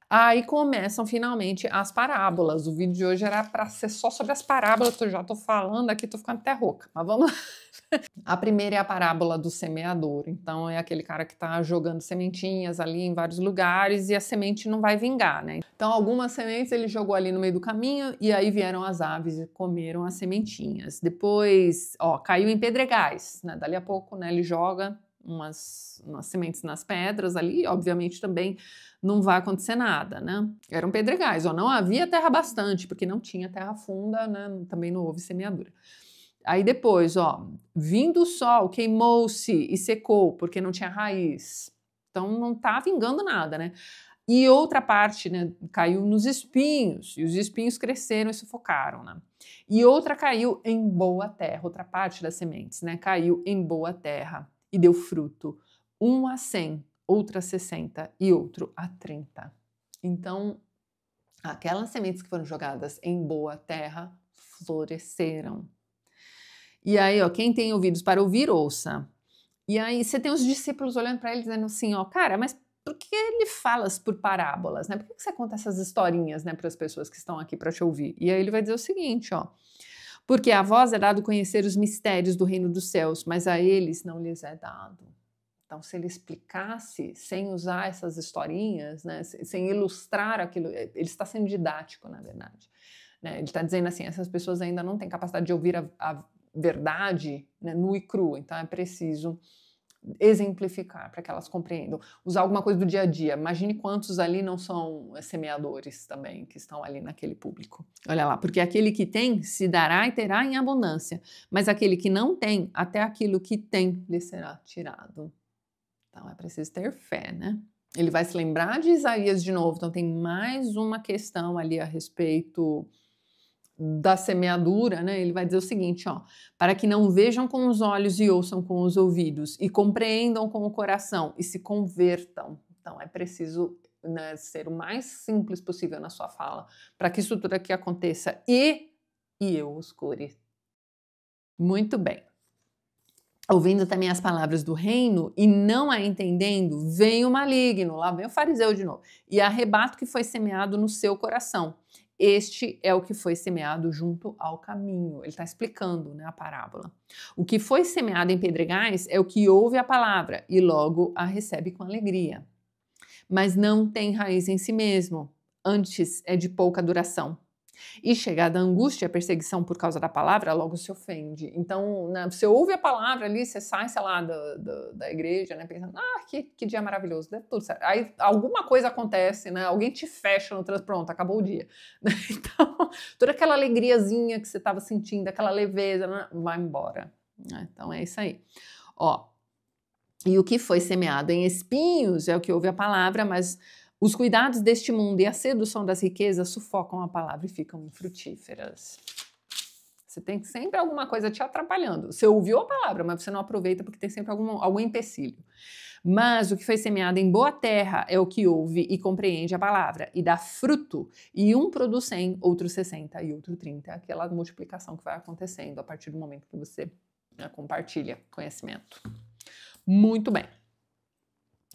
Aí começam finalmente as parábolas. O vídeo de hoje era para ser só sobre as parábolas, que eu já tô falando aqui, tô ficando até rouca, mas vamos lá. A primeira é a parábola do semeador. Então é aquele cara que tá jogando sementinhas ali em vários lugares e a semente não vai vingar, né? Então algumas sementes ele jogou ali no meio do caminho e aí vieram as aves e comeram as sementinhas. Depois, ó, caiu em pedregais, né? Dali a pouco, né, ele joga umas sementes nas pedras ali, obviamente também não vai acontecer nada, né? Eram pedregais, ó, não havia terra bastante, porque não tinha terra funda, né? Também não houve semeadura. Aí depois, ó, vindo o sol, queimou-se e secou, porque não tinha raiz. Então não tá vingando nada, né? E outra parte, né, caiu nos espinhos, e os espinhos cresceram e sufocaram, né? E outra caiu em boa terra, outra parte das sementes, né, caiu em boa terra e deu fruto, um a 100, outra a 60 e outro a 30. Então, aquelas sementes que foram jogadas em boa terra floresceram. E aí, ó, quem tem ouvidos para ouvir, ouça. E aí você tem os discípulos olhando para ele dizendo assim, ó, cara, mas por que ele falas por parábolas, né? Por que você conta essas historinhas, né, para as pessoas que estão aqui para te ouvir? E aí ele vai dizer o seguinte, ó, porque a vós é dado conhecer os mistérios do reino dos céus, mas a eles não lhes é dado. Então, se ele explicasse sem usar essas historinhas, né, sem ilustrar aquilo, ele está sendo didático, na verdade. Né? Ele está dizendo assim, essas pessoas ainda não têm capacidade de ouvir a verdade, né, nua e crua, então é preciso exemplificar para que elas compreendam. Usar alguma coisa do dia a dia. Imagine quantos ali não são semeadores também, que estão ali naquele público. Olha lá, porque aquele que tem se dará e terá em abundância, mas aquele que não tem, até aquilo que tem lhe será tirado. Então é preciso ter fé, né? Ele vai se lembrar de Isaías de novo, então tem mais uma questão ali a respeito da semeadura, né? Ele vai dizer o seguinte, ó, para que não vejam com os olhos e ouçam com os ouvidos e compreendam com o coração e se convertam. Então é preciso, né, ser o mais simples possível na sua fala para que isso tudo aqui aconteça e eu os cure. Muito bem. Ouvindo também as palavras do reino e não a entendendo, vem o maligno, lá vem o fariseu de novo, e arrebata o que foi semeado no seu coração. Este é o que foi semeado junto ao caminho. Ele está explicando, né, a parábola. O que foi semeado em pedregais é o que ouve a palavra e logo a recebe com alegria. Mas não tem raiz em si mesmo, antes é de pouca duração. E chegada a angústia, a perseguição por causa da palavra, logo se ofende. Então, né, você ouve a palavra ali, você sai, sei lá, da igreja, né, pensando, que dia maravilhoso, deu tudo certo. Aí alguma coisa acontece, né, alguém te fecha no trânsito, pronto, acabou o dia. Então, toda aquela alegriazinha que você estava sentindo, aquela leveza, né, vai embora. Então, é isso aí. Ó, e o que foi semeado em espinhos é o que ouve a palavra, mas os cuidados deste mundo e a sedução das riquezas sufocam a palavra e ficam infrutíferas. Você tem sempre alguma coisa te atrapalhando. Você ouviu a palavra, mas você não aproveita porque tem sempre algum empecilho. Mas o que foi semeado em boa terra é o que ouve e compreende a palavra e dá fruto. E um produz 100, outro 60 e outro 30. Aquela multiplicação que vai acontecendo a partir do momento que você, né, compartilha conhecimento. Muito bem.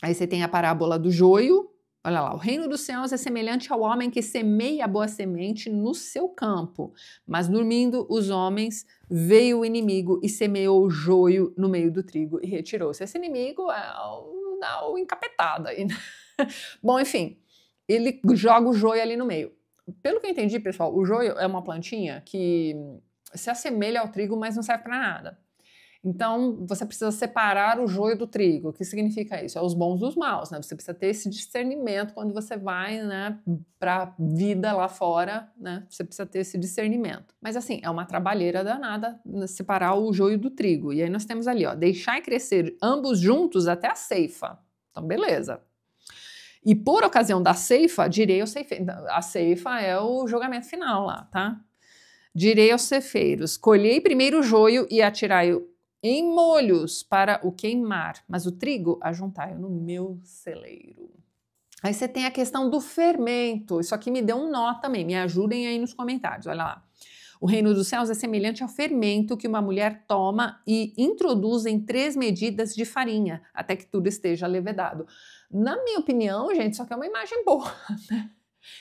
Aí você tem a parábola do joio. Olha lá, o reino dos céus é semelhante ao homem que semeia a boa semente no seu campo. Mas dormindo os homens, veio o inimigo e semeou o joio no meio do trigo e retirou-se. Esse inimigo é o encapetado aí, né? Bom, enfim, ele joga o joio ali no meio. Pelo que eu entendi, pessoal, o joio é uma plantinha que se assemelha ao trigo, mas não serve para nada. Então, você precisa separar o joio do trigo. O que significa isso? É os bons dos maus, né? Você precisa ter esse discernimento quando você vai, né, para a vida lá fora, né? Você precisa ter esse discernimento. Mas assim, é uma trabalheira danada, né, separar o joio do trigo. E aí nós temos ali, ó, deixai crescer ambos juntos até a ceifa. Então, beleza. E por ocasião da ceifa, direi o ceifeiro. A ceifa é o julgamento final lá, tá? Direi aos cefeiros, colhei primeiro o joio e atirai-o em molhos para o queimar, mas o trigo ajuntai-o no meu celeiro. Aí você tem a questão do fermento. Isso aqui me deu um nó também. Me ajudem aí nos comentários. Olha lá. O reino dos céus é semelhante ao fermento que uma mulher toma e introduz em 3 medidas de farinha, até que tudo esteja levedado. Na minha opinião, gente, isso aqui é uma imagem boa, né?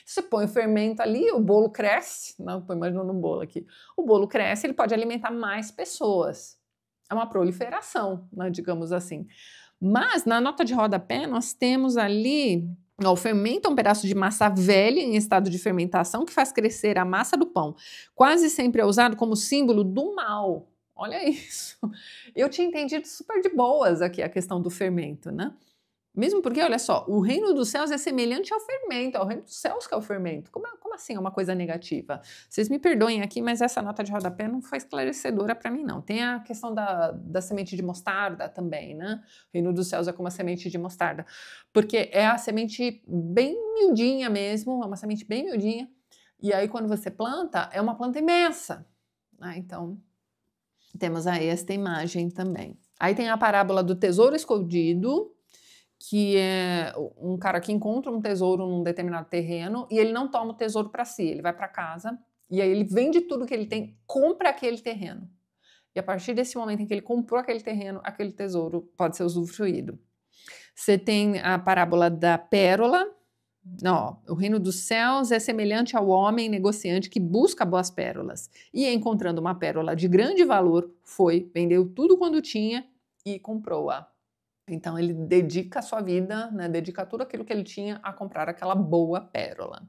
Você põe o fermento ali, o bolo cresce. Não, estou imaginando um bolo aqui. O bolo cresce, ele pode alimentar mais pessoas. É uma proliferação, né, digamos assim. Mas na nota de rodapé nós temos ali, o fermento é um pedaço de massa velha em estado de fermentação que faz crescer a massa do pão. Quase sempre é usado como símbolo do mal. Olha isso. Eu tinha entendido super de boas aqui a questão do fermento, né? Mesmo porque, olha só, o reino dos céus é semelhante ao fermento, é o reino dos céus que é o fermento. Como assim é uma coisa negativa? Vocês me perdoem aqui, mas essa nota de rodapé não foi esclarecedora para mim, não. Tem a questão da semente de mostarda também, né? O reino dos céus é como a semente de mostarda, porque é a semente bem miudinha mesmo, é uma semente bem miudinha, e aí quando você planta, é uma planta imensa, né? Então, temos aí esta imagem também. Aí tem a parábola do tesouro escondido, que é um cara que encontra um tesouro num determinado terreno e ele não toma o tesouro para si, ele vai para casa e aí ele vende tudo que ele tem, compra aquele terreno. E a partir desse momento em que ele comprou aquele terreno, aquele tesouro pode ser usufruído. Você tem a parábola da pérola. Não, o reino dos céus é semelhante ao homem negociante que busca boas pérolas e, encontrando uma pérola de grande valor, foi, vendeu tudo quando tinha e comprou-a. Então ele dedica a sua vida, né, dedica tudo aquilo que ele tinha a comprar aquela boa pérola.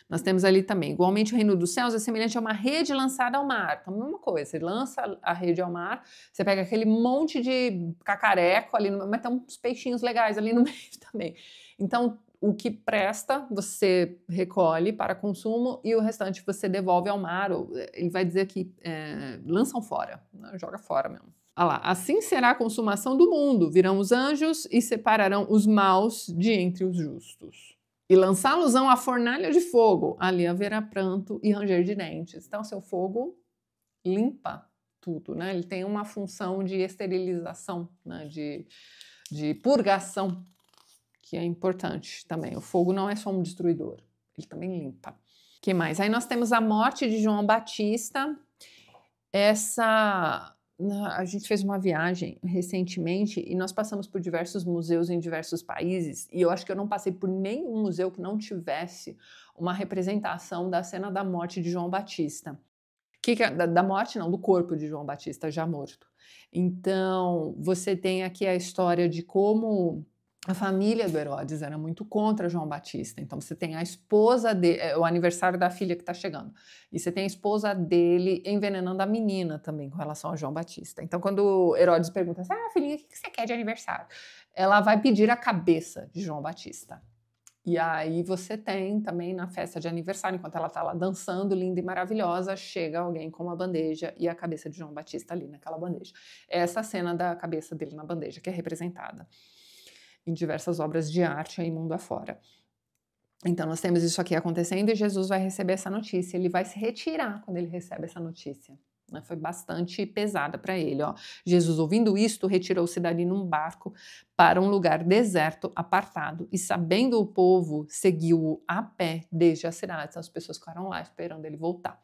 Nós temos ali também, igualmente o reino dos céus é semelhante a uma rede lançada ao mar. Então, a mesma coisa, você lança a rede ao mar, você pega aquele monte de cacareco ali, mas tem uns peixinhos legais ali no meio também. Então, o que presta, você recolhe para consumo e o restante você devolve ao mar. Ele vai dizer que lançam fora, né, joga fora mesmo. Ah lá, assim será a consumação do mundo, virão os anjos e separarão os maus de entre os justos. E lançá-los-ão à fornalha de fogo, ali haverá pranto e ranger de dentes. Então, seu fogo limpa tudo, né? Ele tem uma função de esterilização, né? de purgação, que é importante também. O fogo não é só um destruidor, ele também limpa. O que mais? Aí nós temos a morte de João Batista. A gente fez uma viagem recentemente e nós passamos por diversos museus em diversos países e eu acho que eu não passei por nenhum museu que não tivesse uma representação da cena da morte de João Batista. Da morte não, do corpo de João Batista já morto. Então, você tem aqui a história de como a família do Herodes era muito contra João Batista. Então, você tem a esposa dele, o aniversário da filha que está chegando, e você tem a esposa dele envenenando a menina também com relação a João Batista. Então, quando Herodes pergunta assim, filhinha, o que você quer de aniversário? Ela vai pedir a cabeça de João Batista. E aí você tem também na festa de aniversário, enquanto ela está lá dançando, linda e maravilhosa, chega alguém com uma bandeja e a cabeça de João Batista ali naquela bandeja. É essa cena da cabeça dele na bandeja que é representada em diversas obras de arte aí mundo afora. Então nós temos isso aqui acontecendo e Jesus vai receber essa notícia, ele vai se retirar quando ele recebe essa notícia. Foi bastante pesada para ele. Jesus, ouvindo isto, retirou-se dali num barco para um lugar deserto, apartado, e sabendo o povo, seguiu-o a pé desde a cidade. Então, as pessoas ficaram lá esperando ele voltar.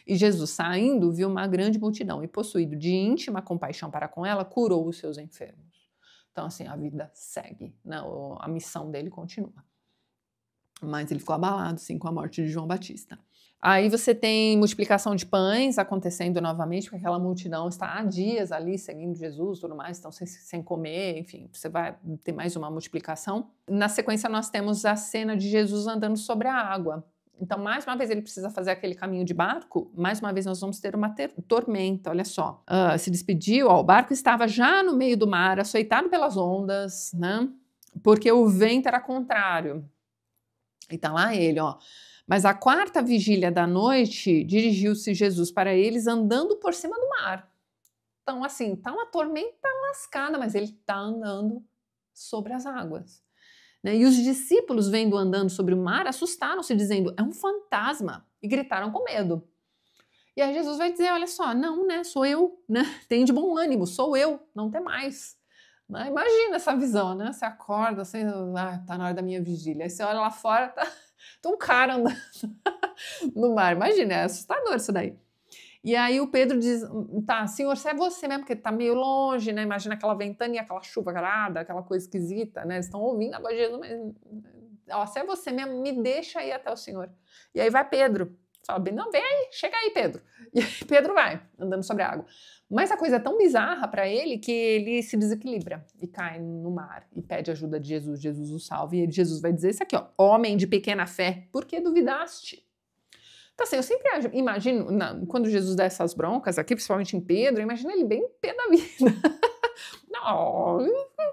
E Jesus, saindo, viu uma grande multidão e, possuído de íntima compaixão para com ela, curou os seus enfermos. Então, assim, a vida segue, né? A missão dele continua. Mas ele ficou abalado, sim, com a morte de João Batista. Aí você tem multiplicação de pães acontecendo novamente, porque aquela multidão está há dias ali seguindo Jesus, tudo mais, estão sem comer, enfim, você vai ter mais uma multiplicação. Na sequência nós temos a cena de Jesus andando sobre a água. Então, mais uma vez ele precisa fazer aquele caminho de barco, mais uma vez nós vamos ter uma tormenta, olha só. Se despediu, o barco estava já no meio do mar, açoitado pelas ondas, né? Porque o vento era contrário. E tá lá ele, Mas à 4ª vigília da noite, dirigiu-se Jesus para eles andando por cima do mar. Então, assim, tá uma tormenta lascada, mas ele tá andando sobre as águas. Né? E os discípulos, vendo andando sobre o mar, assustaram-se, dizendo, é um fantasma, e gritaram com medo. E aí Jesus vai dizer, olha só, não, né, sou eu, né, tem de bom ânimo, sou eu, não tem mais. Né? Imagina essa visão, né, você acorda, assim, tá na hora da minha vigília, aí você olha lá fora, tá um cara andando no mar, imagina, é assustador isso daí. E aí o Pedro diz, tá, senhor, se é você mesmo, porque tá meio longe, né, imagina aquela ventania, aquela chuva carada, aquela coisa esquisita, né, eles estão ouvindo a voz de Jesus, mas, ó, se é você mesmo, me deixa ir até o senhor. E aí vai Pedro, fala, não, vem aí, chega aí, Pedro. E aí Pedro vai, andando sobre a água. Mas a coisa é tão bizarra para ele que ele se desequilibra e cai no mar e pede ajuda de Jesus, Jesus o salva. E Jesus vai dizer isso aqui, ó, homem de pequena fé, por que duvidaste? Então, assim, eu sempre imagino, quando Jesus dá essas broncas aqui, principalmente em Pedro, eu imagino ele bem pé da vida. Não,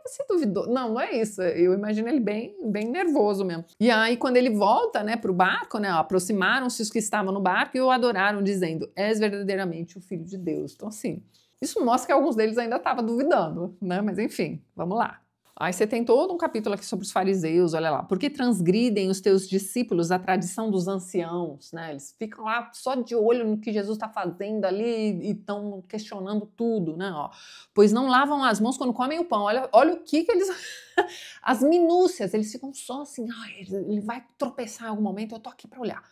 você duvidou. Não é isso. Eu imagino ele bem nervoso mesmo. E aí, quando ele volta, né, pro barco, né, aproximaram-se os que estavam no barco e o adoraram, dizendo, és verdadeiramente o Filho de Deus. Então, assim, isso mostra que alguns deles ainda estavam duvidando, né, mas enfim, vamos lá. Aí você tem todo um capítulo aqui sobre os fariseus, olha lá. Porque transgridem os teus discípulos a tradição dos anciãos, né? Eles ficam lá só de olho no que Jesus está fazendo ali e estão questionando tudo, né? Ó, pois não lavam as mãos quando comem o pão. Olha o que eles... As minúcias, eles ficam só assim, ele vai tropeçar em algum momento, eu tô aqui para olhar.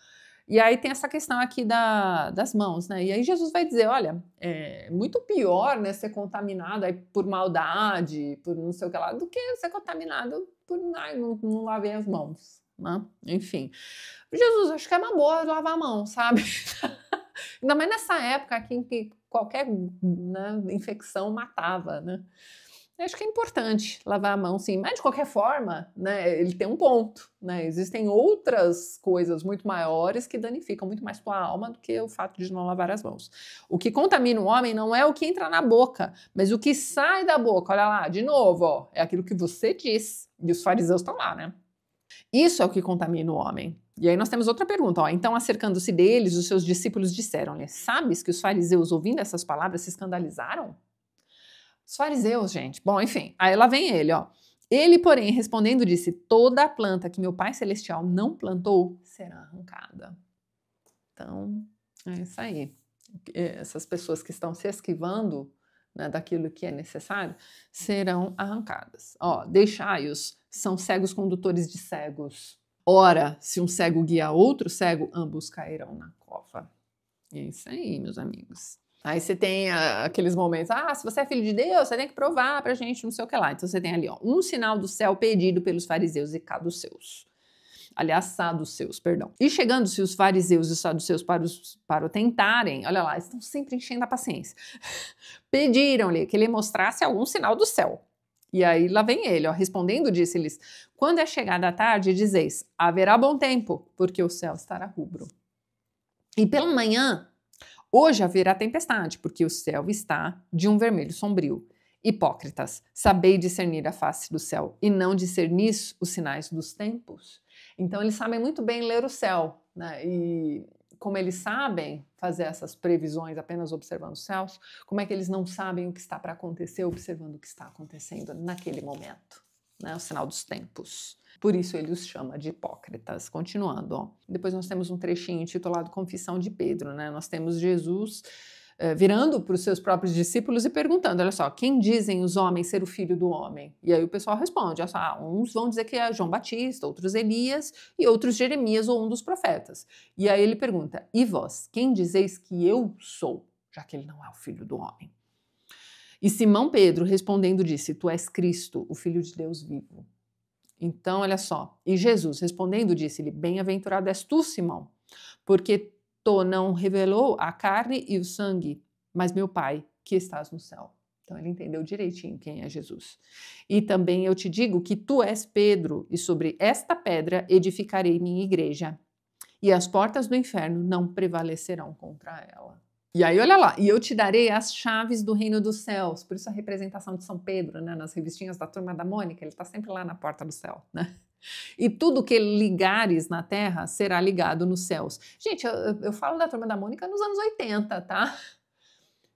E aí tem essa questão aqui das mãos, né? E aí Jesus vai dizer, olha, é muito pior, né, ser contaminado aí por maldade, por não sei o que lá, do que ser contaminado por não lavei as mãos, né? Enfim. Jesus, acho que é uma boa lavar a mão, sabe? Ainda mais nessa época aqui em que qualquer, né, infecção matava, né? Eu acho que é importante lavar a mão, sim. Mas, de qualquer forma, né, ele tem um ponto. Né? Existem outras coisas muito maiores que danificam muito mais tua alma do que o fato de não lavar as mãos. O que contamina o homem não é o que entra na boca, mas o que sai da boca. Olha lá, de novo, ó, é aquilo que você diz. E os fariseus estão lá, né? Isso é o que contamina o homem. E aí nós temos outra pergunta. Ó. Então, acercando-se deles, os seus discípulos disseram-lhe, sabes que os fariseus, ouvindo essas palavras, se escandalizaram? Os fariseus, gente. Bom, enfim, aí lá vem ele, ó. Ele, porém, respondendo, disse, toda a planta que meu Pai Celestial não plantou será arrancada. Então, é isso aí. Essas pessoas que estão se esquivando, né, daquilo que é necessário, serão arrancadas. Ó, deixai-os, são cegos condutores de cegos. Ora, se um cego guia outro cego, ambos cairão na cova. É isso aí, meus amigos. Aí você tem aqueles momentos, se você é filho de Deus, você tem que provar pra gente não sei o que lá. Então você tem ali, ó, um sinal do céu pedido pelos fariseus e saduceus. Aliás, saduceus, perdão. E chegando-se os fariseus e os saduceus para o tentarem, olha lá, estão sempre enchendo a paciência. Pediram-lhe que ele mostrasse algum sinal do céu. E aí lá vem ele, ó, respondendo, disse-lhes, quando é chegada a tarde, dizeis, haverá bom tempo, porque o céu estará rubro. E pela manhã, hoje haverá tempestade, porque o céu está de um vermelho sombrio. Hipócritas, sabei discernir a face do céu e não discernis os sinais dos tempos? Então eles sabem muito bem ler o céu, né? E como eles sabem fazer essas previsões apenas observando os céus, como é que eles não sabem o que está para acontecer observando o que está acontecendo naquele momento? Né? O sinal dos tempos. Por isso ele os chama de hipócritas. Continuando, ó. Depois nós temos um trechinho intitulado Confissão de Pedro, né? Nós temos Jesus virando para os seus próprios discípulos e perguntando, olha só, quem dizem os homens ser o filho do homem? E aí o pessoal responde, olha só, uns vão dizer que é João Batista, outros Elias e outros Jeremias ou um dos profetas. E aí ele pergunta, e vós, quem dizeis que eu sou? Já que ele não é o filho do homem. E Simão Pedro respondendo disse, tu és Cristo, o Filho de Deus vivo. Então, olha só, e Jesus respondendo disse-lhe, bem-aventurado és tu, Simão, porque tu não revelou a carne e o sangue, mas meu Pai que estás no céu. Então ele entendeu direitinho quem é Jesus. E também eu te digo que tu és Pedro, e sobre esta pedra edificarei minha igreja, e as portas do inferno não prevalecerão contra ela. E aí, olha lá, e eu te darei as chaves do reino dos céus. Por isso a representação de São Pedro, né, nas revistinhas da Turma da Mônica, ele está sempre lá na porta do céu, né? E tudo que ligares na terra será ligado nos céus. Gente, eu falo da Turma da Mônica nos anos 80, tá?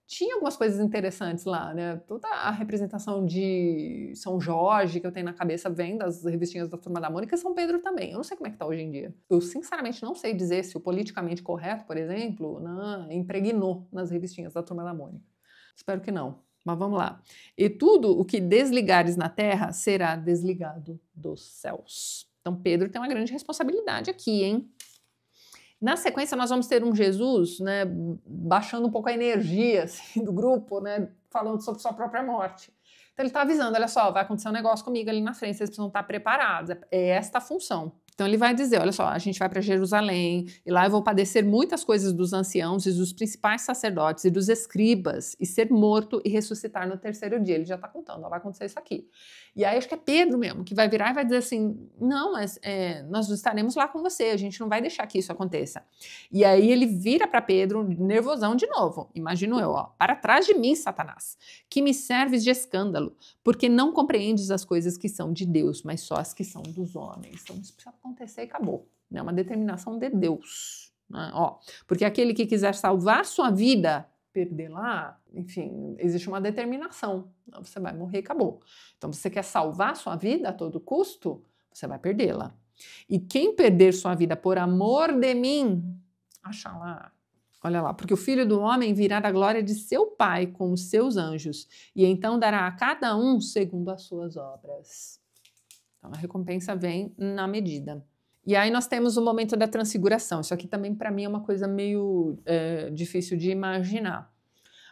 tinha algumas coisas interessantes lá, né? Toda a representação de São Jorge que eu tenho na cabeça vem das revistinhas da Turma da Mônica, e São Pedro também. Eu não sei como é que tá hoje em dia. Eu, sinceramente, não sei dizer se o politicamente correto, por exemplo, né, impregnou nas revistinhas da Turma da Mônica. Espero que não. Mas vamos lá. E tudo o que desligares na terra será desligado dos céus. Então, Pedro tem uma grande responsabilidade aqui, hein? Na sequência, nós vamos ter um Jesus, né, baixando um pouco a energia assim, do grupo, né, falando sobre sua própria morte. Então ele está avisando, olha só, vai acontecer um negócio comigo ali na frente, vocês precisam estar preparados. É esta a função. Então ele vai dizer, olha só, a gente vai para Jerusalém, e lá eu vou padecer muitas coisas dos anciãos e dos principais sacerdotes e dos escribas, e ser morto e ressuscitar no terceiro dia. Ele já está contando, ó, vai acontecer isso aqui. E aí acho que é Pedro mesmo, que vai virar e vai dizer assim, não, mas nós estaremos lá com você, a gente não vai deixar que isso aconteça. E aí ele vira para Pedro, nervosão de novo, imagino eu, ó, para trás de mim, Satanás, que me serves de escândalo, porque não compreendes as coisas que são de Deus, mas só as que são dos homens. Então isso precisa acontecer e acabou. É uma determinação de Deus. Né? Ó, porque aquele que quiser salvar sua vida, perdê-la, enfim, existe uma determinação. Você vai morrer e acabou. Então, você quer salvar sua vida a todo custo, você vai perdê-la. E quem perder sua vida por amor de mim, acha lá. Olha lá, porque o Filho do Homem virá da glória de seu Pai com os seus anjos, e então dará a cada um segundo as suas obras. Então, a recompensa vem na medida. E aí nós temos o momento da transfiguração. Isso aqui também, para mim, é uma coisa meio difícil de imaginar.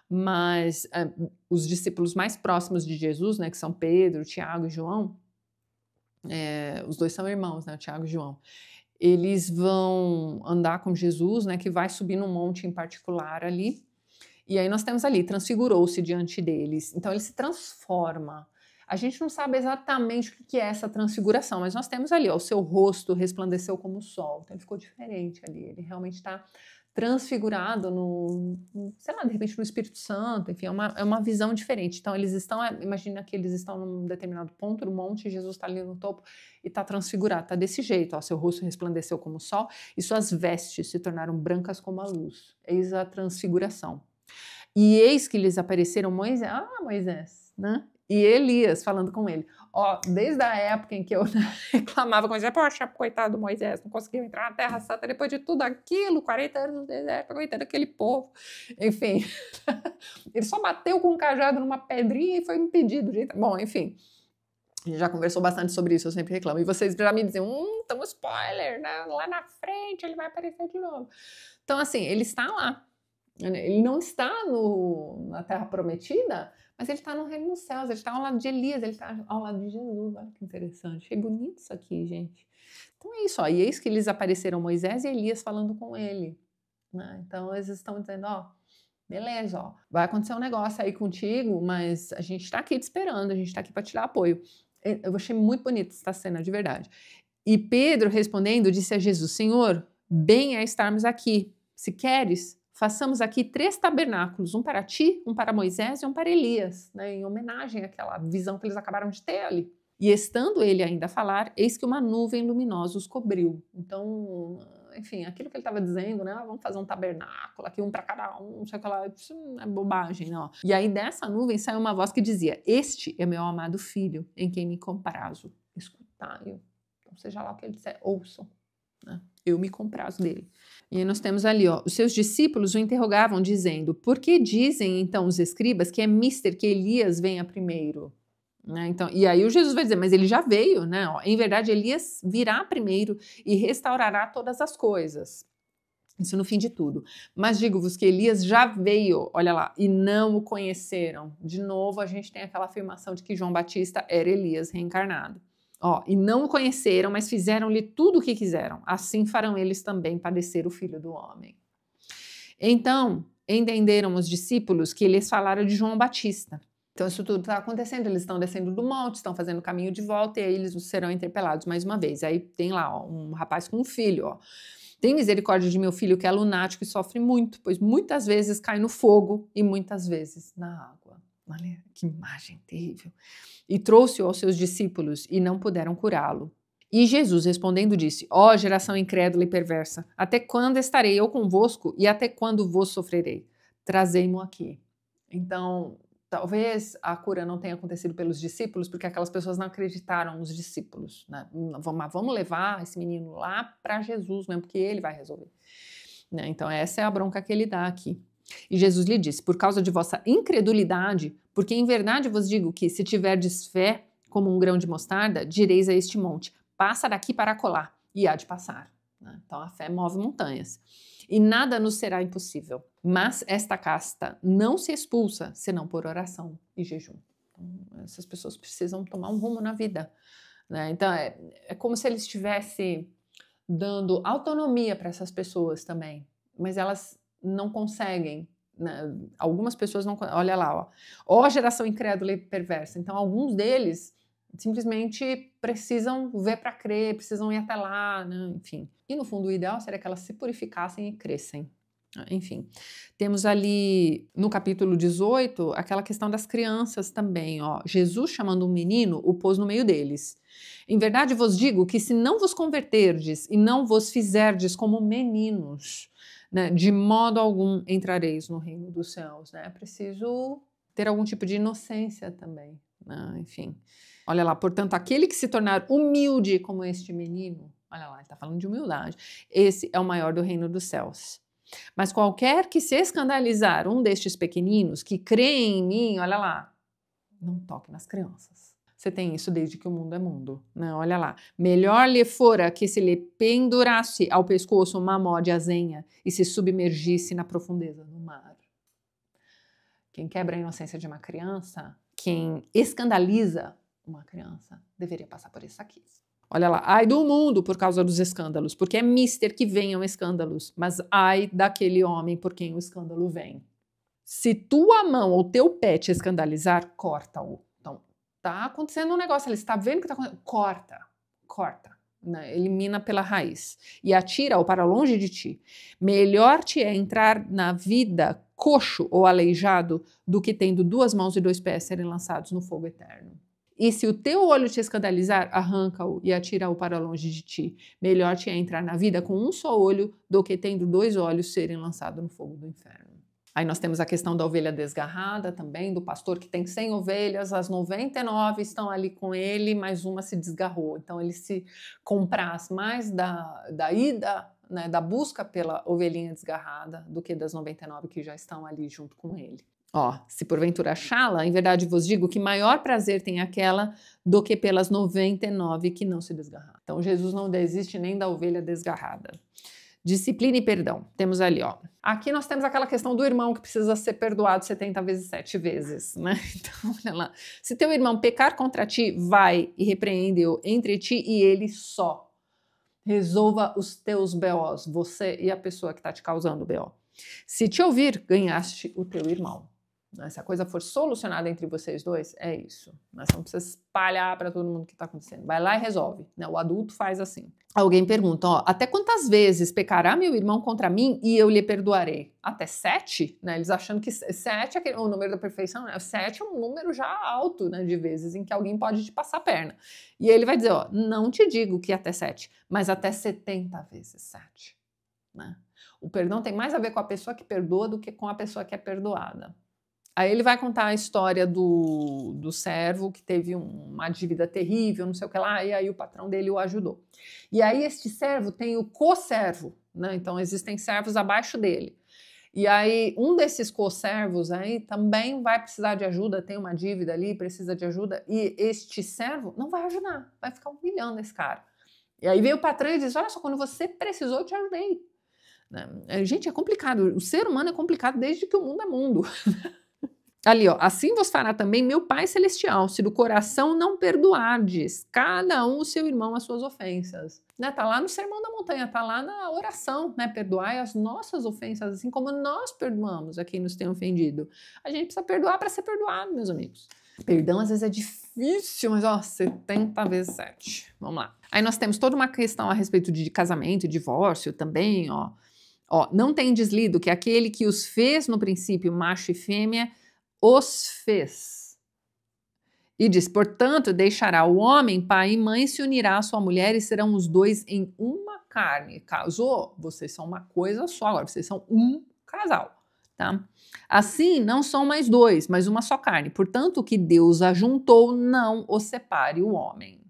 Mas os discípulos mais próximos de Jesus, né, que são Pedro, Tiago e João, os dois são irmãos, né, Tiago e João, eles vão andar com Jesus, né, que vai subir num monte em particular ali, e aí nós temos ali, transfigurou-se diante deles. Então ele se transforma. A gente não sabe exatamente o que é essa transfiguração, mas nós temos ali, ó, o seu rosto resplandeceu como o sol, então ele ficou diferente ali, ele realmente está transfigurado sei lá, de repente no Espírito Santo, enfim, é uma visão diferente. Então eles estão, imagina que eles estão num determinado ponto do monte, Jesus está ali no topo e está transfigurado, está desse jeito, ó, seu rosto resplandeceu como o sol e suas vestes se tornaram brancas como a luz. Eis a transfiguração. E eis que lhes apareceram Moisés, né? E Elias falando com ele. Ó, desde a época em que eu reclamava com Moisés, poxa, coitado do Moisés, não conseguiu entrar na Terra Santa depois de tudo aquilo, 40 anos no deserto, coitado daquele povo. Enfim, ele só bateu com um cajado numa pedrinha e foi impedido. Bom, enfim, a gente já conversou bastante sobre isso, eu sempre reclamo. E vocês já me dizem, então spoiler, né? Lá na frente ele vai aparecer de novo. Então, assim, ele está lá. Ele não está na Terra Prometida, mas ele está no reino dos céus, ele está ao lado de Elias, ele está ao lado de Jesus. Olha que interessante, achei bonito isso aqui, gente. Então é isso, ó, e eis que eles apareceram Moisés e Elias falando com ele. Né? Então eles estão dizendo, ó, beleza, ó, vai acontecer um negócio aí contigo, mas a gente está aqui te esperando, a gente está aqui para te dar apoio. Eu achei muito bonita essa cena, de verdade. E Pedro, respondendo, disse a Jesus, Senhor, bem é estarmos aqui. Se queres, façamos aqui 3 tabernáculos, um para ti, um para Moisés e um para Elias, né, em homenagem àquela visão que eles acabaram de ter ali. E estando ele ainda a falar, eis que uma nuvem luminosa os cobriu. Então, enfim, aquilo que ele estava dizendo, né, vamos fazer um tabernáculo aqui, um para cada um, não sei o que lá, isso não é bobagem, não. E aí dessa nuvem saiu uma voz que dizia, este é meu amado filho, em quem me comprazo. Escutai-o. Então, seja lá o que ele disser, ouçam. Né? Eu me comprazo dele. E aí nós temos ali, ó, os seus discípulos o interrogavam dizendo, por que dizem então os escribas que é mister que Elias venha primeiro? Né? Então, e aí o Jesus vai dizer, mas ele já veio, né? Ó, em verdade Elias virá primeiro e restaurará todas as coisas. Isso no fim de tudo. Mas digo-vos que Elias já veio, olha lá, e não o conheceram. De novo a gente tem aquela afirmação de que João Batista era Elias reencarnado. Ó, e não o conheceram, mas fizeram-lhe tudo o que quiseram. Assim farão eles também padecer o Filho do Homem. Então, entenderam os discípulos que eles falaram de João Batista. Então, isso tudo está acontecendo. Eles estão descendo do monte, estão fazendo o caminho de volta e aí eles serão interpelados mais uma vez. Aí tem lá, ó, um rapaz com um filho, ó. Tem misericórdia de meu filho que é lunático e sofre muito, pois muitas vezes cai no fogo e muitas vezes na água. Olha que imagem terrível. E trouxe-o aos seus discípulos e não puderam curá-lo. E Jesus respondendo disse, ó geração incrédula e perversa, até quando estarei eu convosco e até quando vos sofrerei? Trazei-mo aqui. Então, talvez a cura não tenha acontecido pelos discípulos, porque aquelas pessoas não acreditaram nos discípulos, né? Vamos levar esse menino lá para Jesus mesmo, porque ele vai resolver. Né? Então, essa é a bronca que ele dá aqui. E Jesus lhe disse, por causa de vossa incredulidade, porque em verdade vos digo que se tiverdes fé como um grão de mostarda, direis a este monte, passa daqui para acolá, e há de passar. Né? Então, a fé move montanhas. E nada nos será impossível. Mas esta casta não se expulsa, senão por oração e jejum. Então, essas pessoas precisam tomar um rumo na vida. Né? Então, é como se ele estivesse dando autonomia para essas pessoas também. Mas elas não conseguem. Né? Algumas pessoas não... Olha lá, ó geração incrédula e perversa. Então, alguns deles simplesmente precisam ver para crer, precisam ir até lá, né? Enfim. E no fundo o ideal seria que elas se purificassem e crescem. Enfim, temos ali no capítulo 18 aquela questão das crianças também, ó. Jesus chamando um menino o pôs no meio deles. Em verdade vos digo que se não vos converterdes e não vos fizerdes como meninos, né, de modo algum entrareis no reino dos céus, né? É preciso ter algum tipo de inocência também, né? Enfim. Olha lá, portanto, aquele que se tornar humilde como este menino, olha lá, ele está falando de humildade, esse é o maior do reino dos céus. Mas qualquer que se escandalizar um destes pequeninos que creem em mim, olha lá, não toque nas crianças. Você tem isso desde que o mundo é mundo, né? Olha lá. Melhor lhe fora que se lhe pendurasse ao pescoço uma mó de azenha e se submergisse na profundeza do mar. Quem quebra a inocência de uma criança, quem escandaliza uma criança, deveria passar por isso aqui. Olha lá, ai do mundo por causa dos escândalos, porque é mister que venham escândalos, mas ai daquele homem por quem o escândalo vem. Se tua mão ou teu pé te escandalizar, corta-o. Então, tá acontecendo um negócio, ele está vendo que tá acontecendo, corta, né? Elimina pela raiz e atira-o para longe de ti. Melhor te é entrar na vida coxo ou aleijado do que tendo 2 mãos e 2 pés serem lançados no fogo eterno. E se o teu olho te escandalizar, arranca-o e atira-o para longe de ti. Melhor te é entrar na vida com um só olho do que tendo 2 olhos serem lançados no fogo do inferno. Aí nós temos a questão da ovelha desgarrada também, do pastor que tem 100 ovelhas, as 99 estão ali com ele, mas uma se desgarrou. Então ele se compraz mais da ida, né, da busca pela ovelhinha desgarrada do que das 99 que já estão ali junto com ele. Ó, se porventura achá-la, em verdade vos digo que maior prazer tem aquela do que pelas 99 que não se desgarraram. Então Jesus não desiste nem da ovelha desgarrada. Disciplina e perdão. Temos ali, ó. Aqui nós temos aquela questão do irmão que precisa ser perdoado 70 vezes 7 vezes, né? Então, olha lá. Se teu irmão pecar contra ti, vai e repreende-o entre ti e ele só. Resolva os teus BOs, você e a pessoa que está te causando o BO. Se te ouvir, ganhaste o teu irmão. Se a coisa for solucionada entre vocês dois, é isso. Você não precisa espalhar para todo mundo o que está acontecendo. Vai lá e resolve. Né? O adulto faz assim. Alguém pergunta, ó, até quantas vezes pecará meu irmão contra mim e eu lhe perdoarei? Até 7? Né? Eles achando que 7 é o número da perfeição. Né? 7 é um número já alto, né, de vezes em que alguém pode te passar a perna. E ele vai dizer, ó, não te digo que até 7, mas até 70 vezes 7. Né? O perdão tem mais a ver com a pessoa que perdoa do que com a pessoa que é perdoada. Aí ele vai contar a história do servo que teve uma dívida terrível, não sei o que lá, e aí o patrão dele o ajudou. E aí este servo tem o co-servo, né? Então existem servos abaixo dele. E aí um desses co-servos aí também vai precisar de ajuda, tem uma dívida ali, precisa de ajuda, e este servo não vai ajudar, vai ficar humilhando esse cara. E aí vem o patrão e diz, olha só, quando você precisou, eu te ajudei. Gente, é complicado, o ser humano é complicado desde que o mundo é mundo. Ali, ó, assim vos fará também meu Pai Celestial, se do coração não perdoardes, cada um o seu irmão as suas ofensas. Né? Tá lá no Sermão da Montanha, tá lá na oração, né? Perdoai as nossas ofensas, assim como nós perdoamos a quem nos tem ofendido. A gente precisa perdoar para ser perdoado, meus amigos. Perdão às vezes é difícil, mas ó, 70 vezes 7. Vamos lá. Aí nós temos toda uma questão a respeito de casamento e divórcio também, ó. Ó, não tendes lido que aquele que os fez no princípio, macho e fêmea, os fez. E diz, portanto, deixará o homem, pai e mãe, se unirá à sua mulher e serão os dois em uma carne. Casou? Vocês são uma coisa só, agora vocês são um casal. tá? Assim, não são mais dois, mas uma só carne. Portanto, o que Deus ajuntou, não o separe o homem.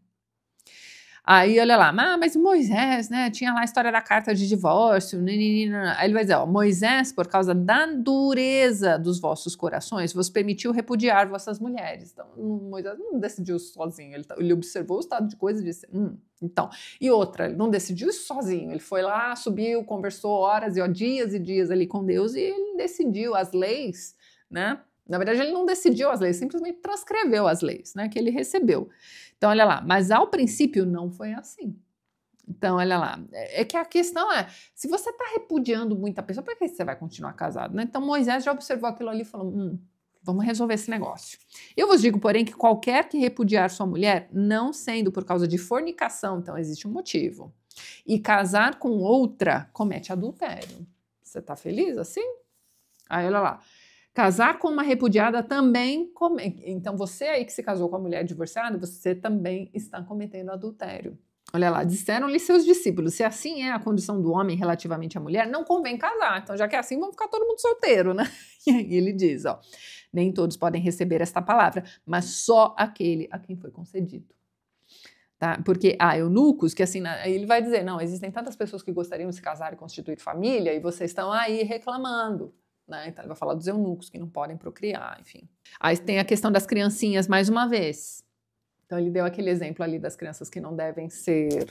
Aí, olha lá, mas Moisés, né, tinha lá a história da carta de divórcio, nananina. Aí ele vai dizer, ó, Moisés, por causa da dureza dos vossos corações, vos permitiu repudiar vossas mulheres. Então, Moisés não decidiu isso sozinho, ele observou o estado de coisas e disse, então. E outra, ele não decidiu isso sozinho, ele foi lá, subiu, conversou horas e dias ali com Deus e ele decidiu as leis, né? Na verdade, ele não decidiu as leis, simplesmente transcreveu as leis, né, que ele recebeu. Então, olha lá, mas ao princípio não foi assim. Então, olha lá, é que a questão é, se você está repudiando muita pessoa, por que você vai continuar casado, né? Então, Moisés já observou aquilo ali e falou, vamos resolver esse negócio. Eu vos digo, porém, que qualquer que repudiar sua mulher, não sendo por causa de fornicação, então existe um motivo, e casar com outra, comete adultério. Você está feliz assim? Aí, olha lá. Casar com uma repudiada também então você aí que se casou com a mulher divorciada, você também está cometendo adultério. Olha lá, disseram-lhe seus discípulos, se assim é a condição do homem relativamente à mulher, não convém casar. Então já que é assim, vamos ficar todo mundo solteiro, né? E aí ele diz, ó, nem todos podem receber esta palavra, mas só aquele a quem foi concedido. Tá? Porque há eunucos que assim, aí ele vai dizer, não, existem tantas pessoas que gostariam de se casar e constituir família e vocês estão aí reclamando. Né? Então ele vai falar dos eunucos que não podem procriar, enfim. Aí tem a questão das criancinhas mais uma vez. Então ele deu aquele exemplo ali das crianças que não devem ser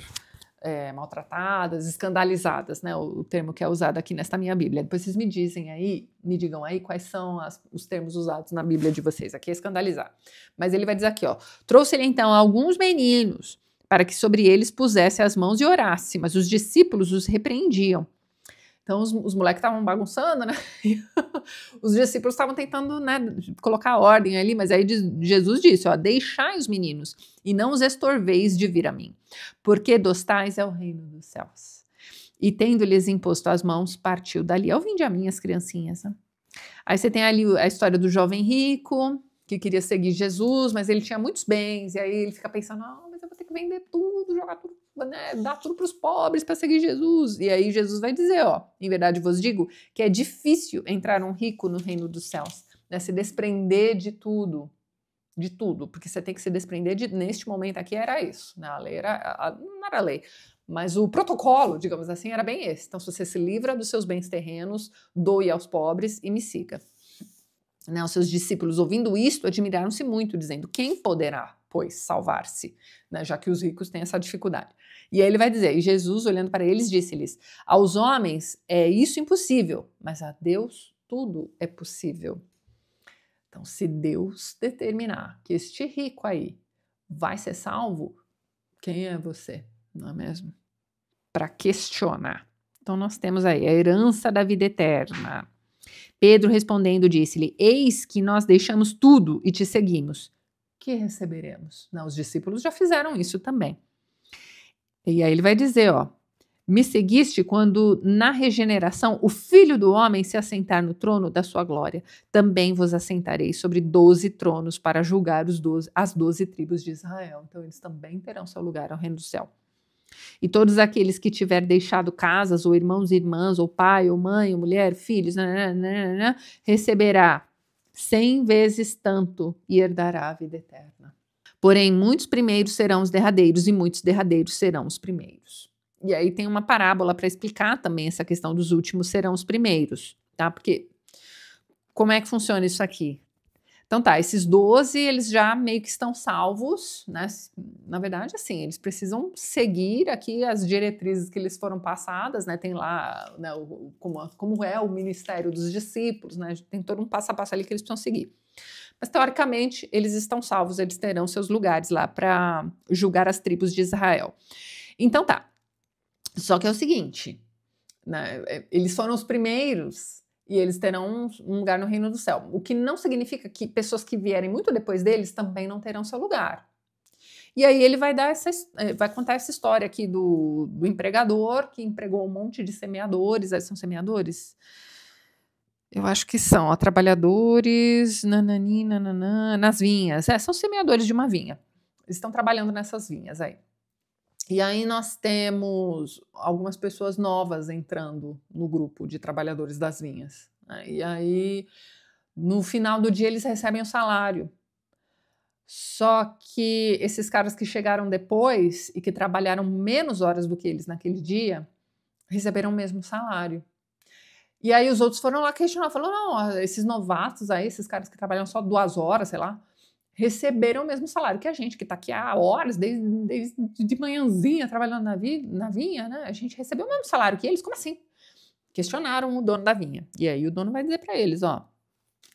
maltratadas, escandalizadas, né? O termo que é usado aqui nesta minha Bíblia. Depois vocês me digam aí quais são os termos usados na Bíblia de vocês. Aqui é escandalizar. Mas ele vai dizer aqui, ó, trouxe-lhe então alguns meninos para que sobre eles pusesse as mãos e orasse, mas os discípulos os repreendiam. Então, os moleques estavam bagunçando, né? Os discípulos estavam tentando, né, colocar ordem ali, mas aí Jesus disse, ó, deixai os meninos e não os estorveis de vir a mim, porque dos tais é o reino dos céus. E tendo-lhes imposto as mãos, partiu dali. Vinde a mim as criancinhas, né? Aí você tem ali a história do jovem rico, que queria seguir Jesus, mas ele tinha muitos bens, e aí ele fica pensando, mas eu vou ter que vender tudo, jogar tudo, né, dar tudo para os pobres para seguir Jesus. E aí Jesus vai dizer, ó, em verdade vos digo, que é difícil entrar um rico no reino dos céus, né, se desprender de tudo, porque você tem que se desprender neste momento aqui era isso, né, a lei não era lei, mas o protocolo, digamos assim, era bem esse. Então, se você se livra dos seus bens terrenos, doe aos pobres e me siga. Né, os seus discípulos, ouvindo isto, admiraram-se muito, dizendo, quem poderá, pois, salvar-se, né, já que os ricos têm essa dificuldade. E aí ele vai dizer, e Jesus, olhando para eles, disse-lhes, aos homens é isso impossível, mas a Deus tudo é possível. Então, se Deus determinar que este rico aí vai ser salvo, quem é você, não é mesmo? Para questionar. Então, nós temos aí a herança da vida eterna. Pedro respondendo disse-lhe, eis que nós deixamos tudo e te seguimos. Que receberemos? Não, os discípulos já fizeram isso também. E aí ele vai dizer, ó, me seguiste quando na regeneração o Filho do Homem se assentar no trono da sua glória. Também vos assentarei sobre 12 tronos para julgar as 12 tribos de Israel. Então eles também terão seu lugar ao reino do céu. E todos aqueles que tiver deixado casas, ou irmãos e irmãs, ou pai, ou mãe, ou mulher, filhos, receberá 100 vezes tanto e herdará a vida eterna. Porém, muitos primeiros serão os derradeiros e muitos derradeiros serão os primeiros. E aí tem uma parábola para explicar também essa questão dos últimos serão os primeiros, tá? Porque como é que funciona isso aqui? Então tá, esses 12, eles já meio que estão salvos, né? Na verdade, assim, eles precisam seguir aqui as diretrizes que lhes foram passadas, né? Tem lá, né, como é o ministério dos discípulos, né? Tem todo um passo a passo ali que eles precisam seguir. Mas, teoricamente, eles estão salvos, eles terão seus lugares lá para julgar as tribos de Israel. Então tá, só que é o seguinte, né? Eles foram os primeiros e eles terão um lugar no reino do céu. O que não significa que pessoas que vierem muito depois deles também não terão seu lugar. E aí ele vai contar essa história aqui do empregador que empregou um monte de semeadores. São semeadores? Eu acho que são, ó, trabalhadores nas vinhas. São semeadores de uma vinha. Eles estão trabalhando nessas vinhas aí. E aí nós temos algumas pessoas novas entrando no grupo de trabalhadores das vinhas. E aí, no final do dia, eles recebem o salário. Só que esses caras que chegaram depois e que trabalharam menos horas do que eles naquele dia, receberam o mesmo salário. E aí os outros foram lá questionar, falaram, não, esses novatos aí, esses caras que trabalham só 2 horas, sei lá, receberam o mesmo salário que a gente, que tá aqui há horas, desde de manhãzinha, trabalhando na vinha, né? A gente recebeu o mesmo salário que eles, como assim? Questionaram o dono da vinha. E aí o dono vai dizer para eles, ó,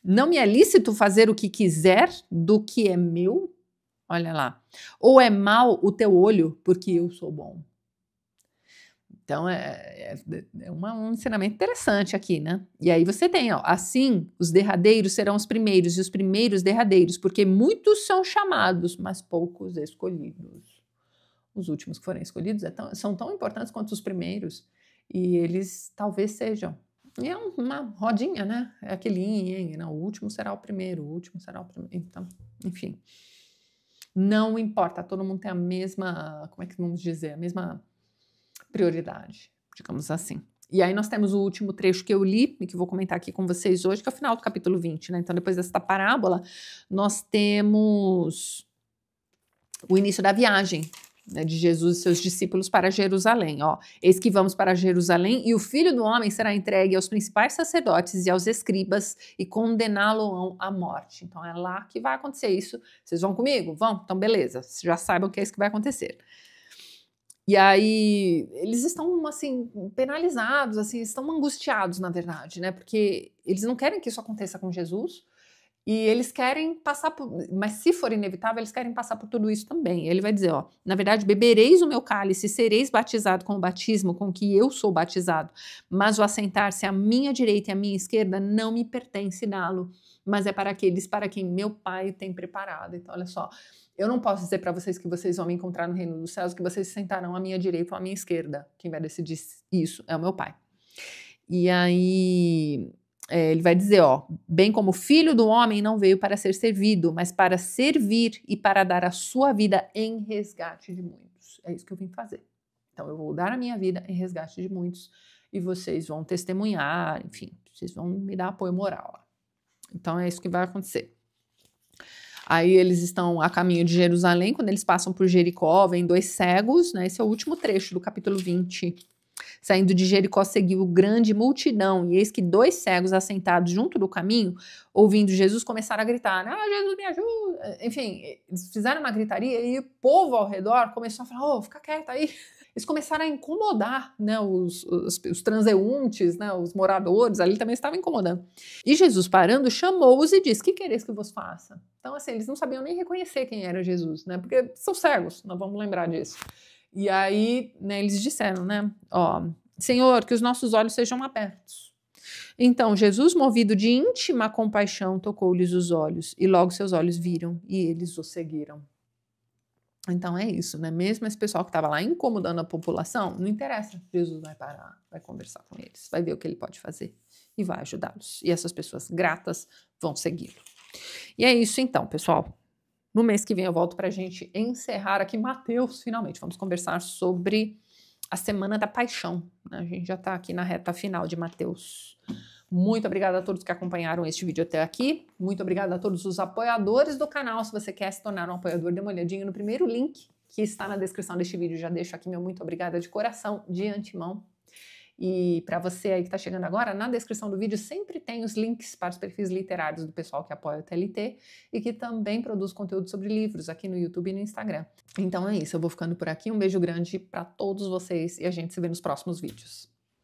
não me é lícito fazer o que quiser do que é meu? Olha lá. Ou é mau o teu olho porque eu sou bom? Então, um ensinamento interessante aqui, né? E aí você tem, ó, assim, os derradeiros serão os primeiros e os primeiros derradeiros, porque muitos são chamados, mas poucos escolhidos. Os últimos que forem escolhidos são tão importantes quanto os primeiros, e eles talvez sejam. E é uma rodinha, né? É aquele yin e yang, não, o último será o primeiro, o último será o primeiro. Então, enfim. Não importa, todo mundo tem a mesma, como é que vamos dizer, a mesma prioridade, digamos assim. E aí nós temos o último trecho que eu li e que vou comentar aqui com vocês hoje, que é o final do capítulo 20, né? Então, depois desta parábola, nós temos o início da viagem, né, de Jesus e seus discípulos para Jerusalém. Ó, eis que vamos para Jerusalém e o Filho do Homem será entregue aos principais sacerdotes e aos escribas e condená-lo à morte. Então é lá que vai acontecer isso. Vocês vão comigo? Vão? Então beleza, vocês já saibam que é isso que vai acontecer. E aí eles estão, assim, penalizados, assim, estão angustiados, na verdade, né? Porque eles não querem que isso aconteça com Jesus e eles querem passar por... Mas se for inevitável, eles querem passar por tudo isso também. Ele vai dizer, ó, na verdade, bebereis o meu cálice, sereis batizado com o batismo com que eu sou batizado, mas o assentar-se à minha direita e à minha esquerda não me pertence dá-lo, mas é para aqueles para quem meu Pai tem preparado. Então, olha só, eu não posso dizer para vocês que vocês vão me encontrar no reino dos céus, que vocês se sentarão à minha direita ou à minha esquerda. Quem vai decidir isso é o meu Pai. E aí ele vai dizer, ó, bem como o Filho do Homem não veio para ser servido, mas para servir e para dar a sua vida em resgate de muitos. É isso que eu vim fazer. Então eu vou dar a minha vida em resgate de muitos e vocês vão testemunhar, enfim, vocês vão me dar apoio moral. Então é isso que vai acontecer. Aí eles estão a caminho de Jerusalém, quando eles passam por Jericó, vem 2 cegos, né? Esse é o último trecho do capítulo 20. Saindo de Jericó, seguiu grande multidão, e eis que 2 cegos assentados junto do caminho, ouvindo Jesus, começaram a gritar, Jesus, me ajuda! Enfim, eles fizeram uma gritaria e o povo ao redor começou a falar, fica quieto aí. Eles começaram a incomodar, né, os transeuntes, né, os moradores ali também estavam incomodando. E Jesus, parando, chamou-os e disse, que quereis que eu vos faça? Então, assim, eles não sabiam nem reconhecer quem era Jesus, né, porque são cegos, nós vamos lembrar disso. E aí, né, eles disseram, né, ó, Senhor, que os nossos olhos sejam abertos. Então, Jesus, movido de íntima compaixão, tocou-lhes os olhos, e logo seus olhos viram, e eles o seguiram. Então é isso, né? Mesmo esse pessoal que estava lá incomodando a população, não interessa. Jesus vai parar, vai conversar com eles, vai ver o que ele pode fazer e vai ajudá-los. E essas pessoas gratas vão segui-lo. E é isso então, pessoal. No mês que vem eu volto para a gente encerrar aqui Mateus, finalmente. Vamos conversar sobre a Semana da Paixão. A gente já está aqui na reta final de Mateus. Muito obrigada a todos que acompanharam este vídeo até aqui. Muito obrigada a todos os apoiadores do canal. Se você quer se tornar um apoiador, dê uma olhadinha no primeiro link que está na descrição deste vídeo. Já deixo aqui meu muito obrigada de coração, de antemão. E para você aí que está chegando agora, na descrição do vídeo sempre tem os links para os perfis literários do pessoal que apoia o TLT e que também produz conteúdo sobre livros aqui no YouTube e no Instagram. Então é isso, eu vou ficando por aqui. Um beijo grande para todos vocês e a gente se vê nos próximos vídeos.